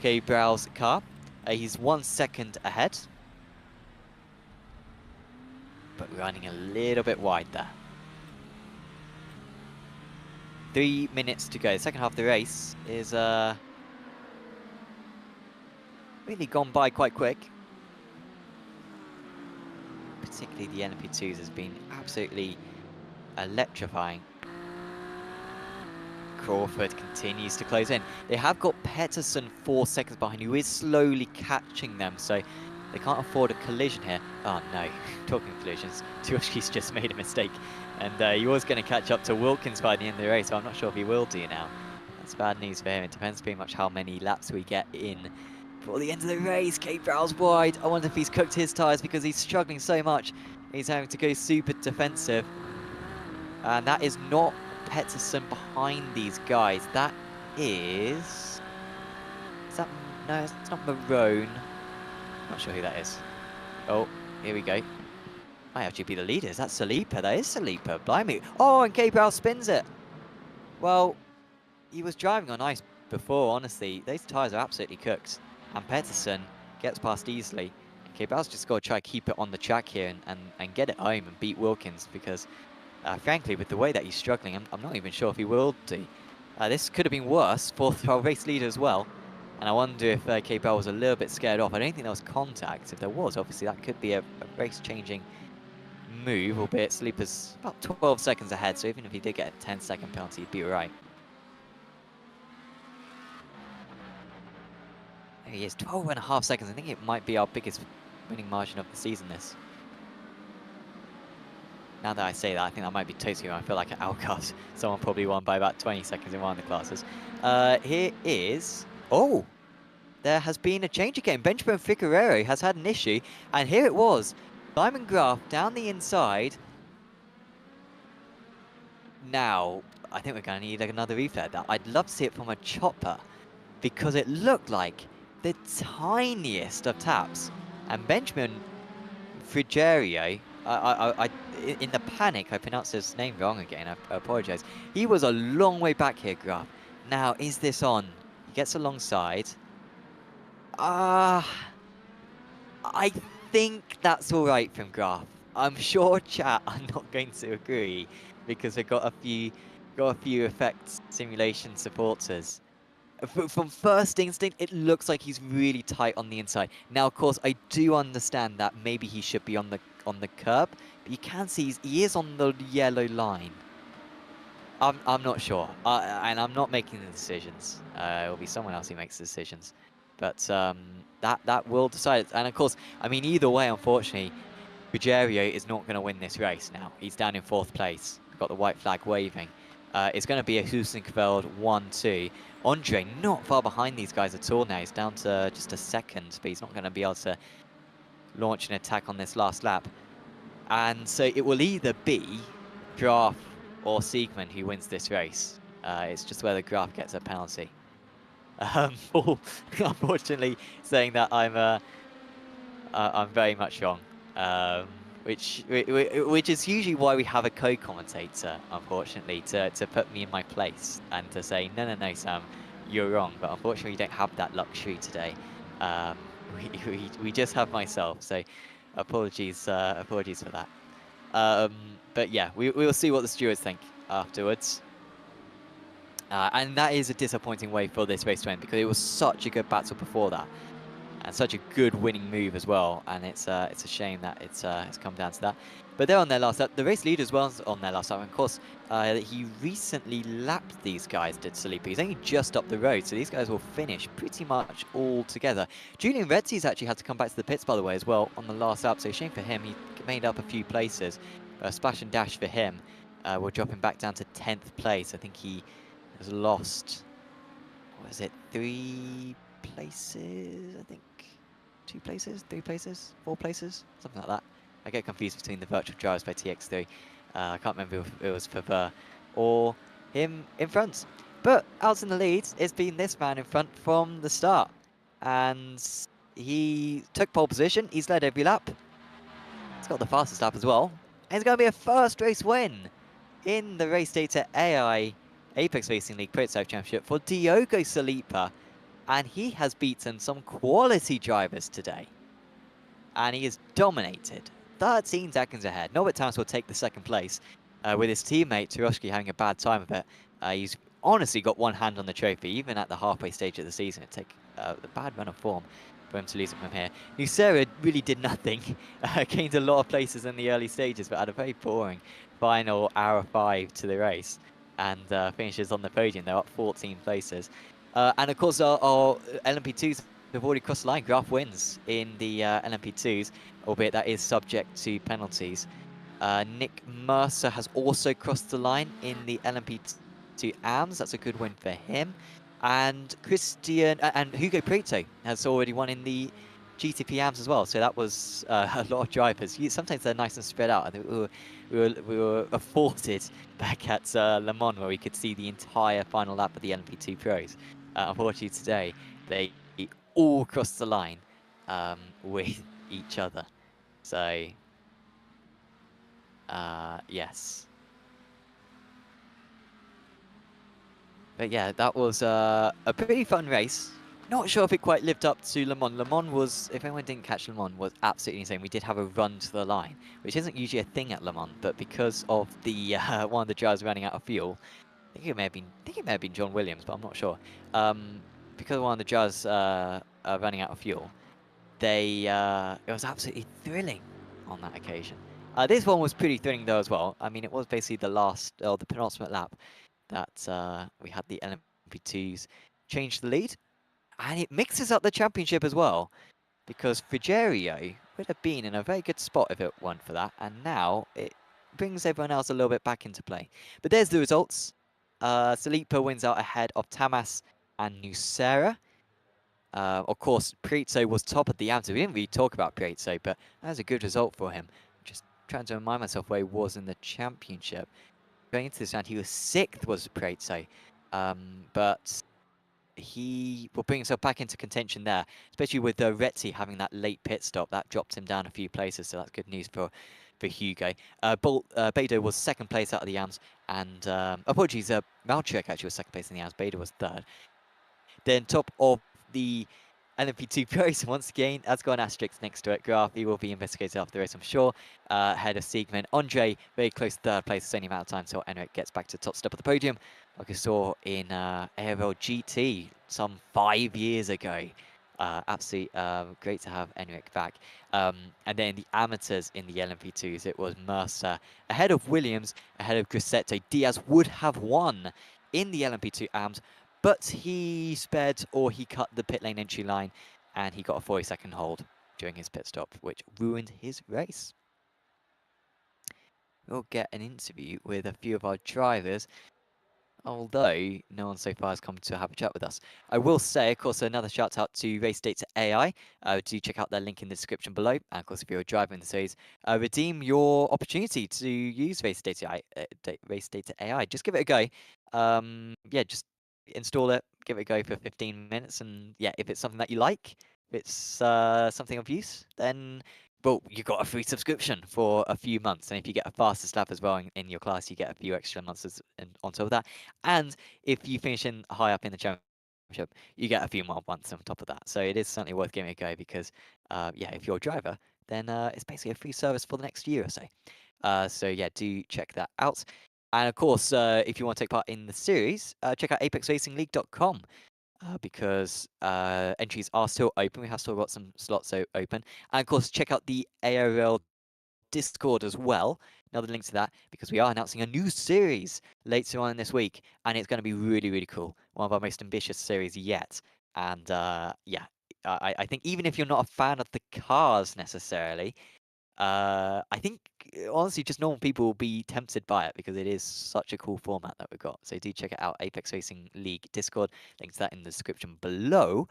Gabriel's car. He's 1 second ahead, but running a little bit wide there. 3 minutes to go. The second half of the race is really gone by quite quick. Particularly the LMP2s has been absolutely electrifying. Crawford continues to close in. They have got Pettersson 4 seconds behind, who is slowly catching them, so they can't afford a collision here. Oh no, talking of collisions, Tushki's just made a mistake, and he was going to catch up to Wilkins by the end of the race, so I'm not sure if he will do now. That's bad news for him. It depends pretty much how many laps we get in before the end of the race. Kate Browell's wide. I wonder if he's cooked his tyres because he's struggling so much. He's having to go super defensive. And that is not Pettersson behind these guys. That is... Is that... No, it's not Marone. Not sure who that is. Oh, here we go. Might actually be the leaders. That's Salipa. That is Salipa. Blimey. Oh, and Gabriel spins it. Well, he was driving on ice before, honestly. Those tyres are absolutely cooked. And Pettersson gets past easily. Gabriel's just got to try to keep it on the track here and get it home and beat Wilkins, because frankly, with the way that he's struggling, I'm not even sure if he will do. This could have been worse for our race leader as well. And I wonder if K-Bell was a little bit scared off. I don't think there was contact. If there was, obviously that could be a race-changing move, albeit Sleeper's about 12 seconds ahead, so even if he did get a 10-second penalty, he'd be all right. There he is, 12.5 seconds. I think it might be our biggest winning margin of the season, this. Now that I say that, I think that might be totally wrong. I feel like at Alcott, someone probably won by about 20 seconds in one of the classes. Here is... Oh! There has been a change again. Benjamin Figueroa has had an issue, and here it was. Simon Graf down the inside. Now, I think we're going to need another replay of that. I'd love to see it from a chopper, because it looked like the tiniest of taps. And Benjamin Frigerio, in the panic, I pronounced his name wrong again. I apologize. He was a long way back here, Graf. Now, is this on? He gets alongside. I think that's all right from Graf. I'm sure chat are not going to agree, because we've got a few effects simulation supporters. From first instinct, it looks like he's really tight on the inside. Now, of course, I do understand that maybe he should be on the curb, but you can see he is on the yellow line. I'm not sure, and I'm not making the decisions. It will be someone else who makes the decisions, but that will decide. And of course, I mean, either way, unfortunately, Ruggiero is not going to win this race now. He's down in 4th place. Got the white flag waving. It's going to be a Husenfeld 1-2. Andre not far behind these guys at all now. He's down to just a second, but he's not going to be able to launch an attack on this last lap. And so it will either be Graf or Siegmund who wins this race. It's just whether Graf gets a penalty. Paul, unfortunately, saying that I'm very much wrong. Which is usually why we have a co-commentator, unfortunately, to put me in my place and to say, no, Sam, you're wrong. But unfortunately, we don't have that luxury today. We just have myself, so apologies for that. But yeah, we will see what the stewards think afterwards. And that is a disappointing way for this race to end, because it was such a good battle before that. And such a good winning move as well, and it's a shame that it's come down to that. But they're on their last lap. The race leader as well is on their last lap. And of course, he recently lapped these guys, did Salipa. He's only just up the road, so these guys will finish pretty much all together. Julian Redzy's actually had to come back to the pits, by the way, as well, on the last lap. So shame for him. He made up a few places. Splash and dash for him will drop him back down to 10th place. I think he has lost, what is it, 3 places, I think. 2 places, 3 places, 4 places, something like that. I get confused between the virtual drivers by TX3. I can't remember if it was Faber or him in front. But out in the lead, it's been this man in front from the start. And he took pole position. He's led every lap. He's got the fastest lap as well. And it's going to be a first race win in the Race Data AI Apex Racing League Prototype Championship for Diogo Salipa. And he has beaten some quality drivers today. And he has dominated. 13 seconds ahead. Norbert Towns will take the second place with his teammate Turoshki having a bad time of it. He's honestly got one hand on the trophy, even at the halfway stage of the season. It'd take a bad run of form for him to lose it from here. Nucera really did nothing. Gained a lot of places in the early stages, but had a very boring final hour 5 to the race. And finishes on the podium. They're up 14 places. And of course, our LMP2s have already crossed the line. Graf wins in the LMP2s, albeit that is subject to penalties. Nick Mercer has also crossed the line in the LMP2 AMS. That's a good win for him. And Hugo Prieto has already won in the GTP AMS as well. So that was a lot of drivers. Sometimes they're nice and spread out. I think we were afforded back at Le Mans where we could see the entire final lap of the LMP2 Pros. Unfortunately today, they all crossed the line with each other. So, yes. But yeah, that was a pretty fun race. Not sure if it quite lived up to Le Mans. Le Mans was, if anyone didn't catch Le Mans, was absolutely insane. We did have a run to the line, which isn't usually a thing at Le Mans, but because of the one of the drivers running out of fuel, I think it may have been John Williams, but I'm not sure. Because one of the drivers running out of fuel, it was absolutely thrilling on that occasion. This one was pretty thrilling though as well. I mean, it was basically the penultimate lap that we had the LMP2s change the lead, and it mixes up the championship as well, because Frigerio would have been in a very good spot if it weren't for that, and now it brings everyone else a little bit back into play. But there's the results. Salipa wins out ahead of Tamas and Nucera. Of course, Prieto was top of the AMS. We didn't really talk about Prieto, but that was a good result for him. Just trying to remind myself where he was in the championship. Going into this round, he was 6th, was Prieto. But he will bring himself back into contention there, especially with Retzi having that late pit stop. That dropped him down a few places, so that's good news for Hugo. Beidou was 2nd place out of the AMS, and apologies, Malchuk actually was 2nd place in the AMS. Beidou was 3rd. Then top of the LMP2 Pros, once again, has got an asterisk next to it. Graf, he will be investigated after the race, I'm sure. Ahead of Siegman. Andre, very close to 3rd place. It's only a matter of time until Enric gets back to the top step of the podium. Like I saw in ARL GT some 5 years ago. Absolutely great to have Enric back. And then in the amateurs in the LMP2s, it was Mercer ahead of Williams, ahead of Grosseto. Diaz would have won in the LMP2 AMS, but he sped, or he cut the pit lane entry line, and he got a 40-second hold during his pit stop, which ruined his race. We'll get an interview with a few of our drivers, although no one so far has come to have a chat with us. I will say, of course, another shout out to Race Data AI. Do check out their link in the description below. And of course, if you're a driver in the series, redeem your opportunity to use Race Data AI. Just give it a go. Yeah, just install it, give it a go for 15 minutes, and yeah, if it's something that you like, if it's something of use, then well, you got a free subscription for a few months, and if you get a fastest lap as well in your class, you get a few extra months on top of that. And if you finish in high up in the championship, you get a few more months on top of that. So it is certainly worth giving it a go because, yeah, if you're a driver, then it's basically a free service for the next year or so. So yeah, do check that out. And of course, if you want to take part in the series, check out apexracingleague.com. Because entries are still open. We have still got some slots open. And of course, check out the ARL Discord as well. Another link to that, because we are announcing a new series later on in this week. And it's going to be really, really cool. One of our most ambitious series yet. And yeah, I think even if you're not a fan of the cars necessarily, I think honestly just normal people will be tempted by it because it is such a cool format that we've got. So do check it out, Apex Racing League Discord. Link to that in the description below.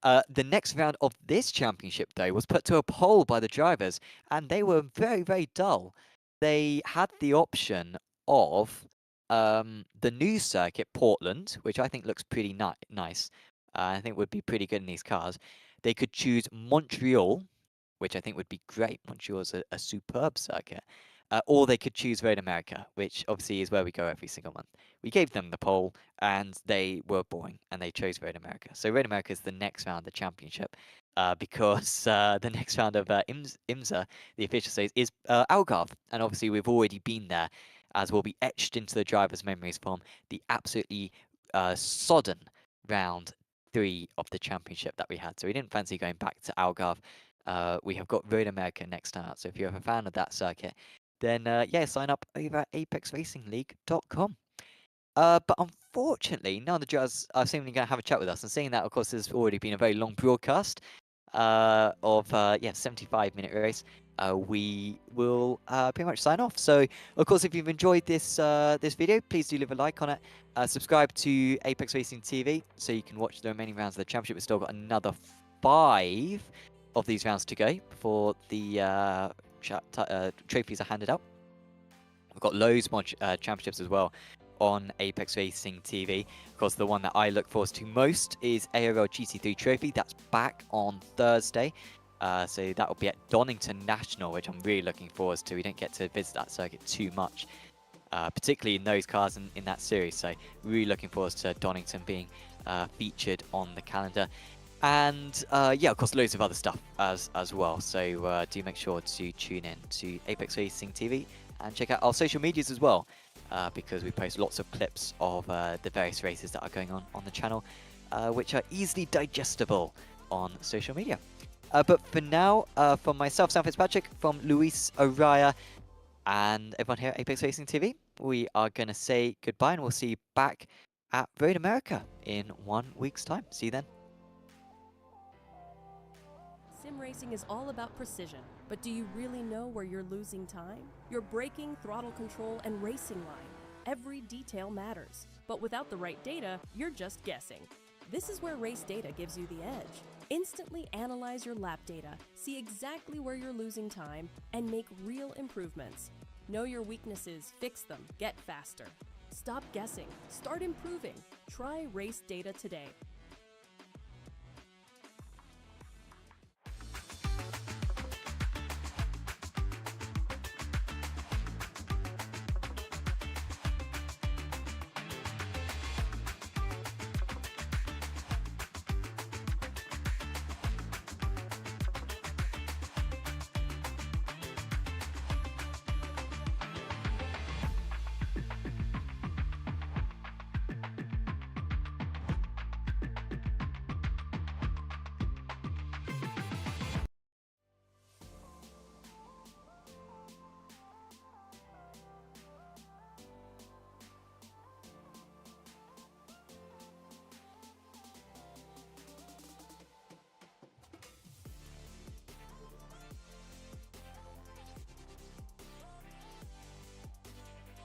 The next round of this championship, though, was put to a poll by the drivers, and they were very, very dull. They had the option of the new circuit, Portland, which I think looks pretty nice. I think would be pretty good in these cars. They could choose Montreal, which I think would be great. Montreal's a superb circuit. Or they could choose Road America, which obviously is where we go every single month. We gave them the poll, and they were boring, and they chose Road America. So Road America is the next round of the championship, because the next round of IMSA, the official stage, is Algarve, and obviously we've already been there, as will be etched into the drivers' memories from the absolutely sodden round 3 of the championship that we had. So we didn't fancy going back to Algarve. We have got Road America next time out. So if you're a fan of that circuit, then yeah, sign up over at apexracingleague.com. But unfortunately, none of the judges are seemingly going to have a chat with us. And seeing that, of course, there's already been a very long broadcast of 75-minute race. We will pretty much sign off. So, of course, if you've enjoyed this this video, please do leave a like on it. Subscribe to Apex Racing TV so you can watch the remaining rounds of the championship. We've still got another 5 of these rounds to go before the trophies are handed out. We've got loads more championships as well on Apex Racing TV. Of course, the one that I look forward to most is ARL GT3 Trophy. That's back on Thursday. So that will be at Donington National, which I'm really looking forward to. We don't get to visit that circuit too much, particularly in those cars in that series. So really looking forward to Donington being featured on the calendar. And yeah, of course, loads of other stuff as well. So do make sure to tune in to Apex Racing TV and check out our social medias as well, because we post lots of clips of the various races that are going on the channel, which are easily digestible on social media. But for now, from myself, Sam Fitzpatrick, from Luis Araya, and everyone here at Apex Racing TV, we are going to say goodbye, and we'll see you back at Road America in 1 week's time. See you then. Sim racing is all about precision, but do you really know where you're losing time? Your braking, throttle control, and racing line. Every detail matters, but without the right data, you're just guessing. This is where RACEDATA gives you the edge. Instantly analyze your lap data, see exactly where you're losing time, and make real improvements. Know your weaknesses, fix them, get faster. Stop guessing, start improving. Try RACEDATA today.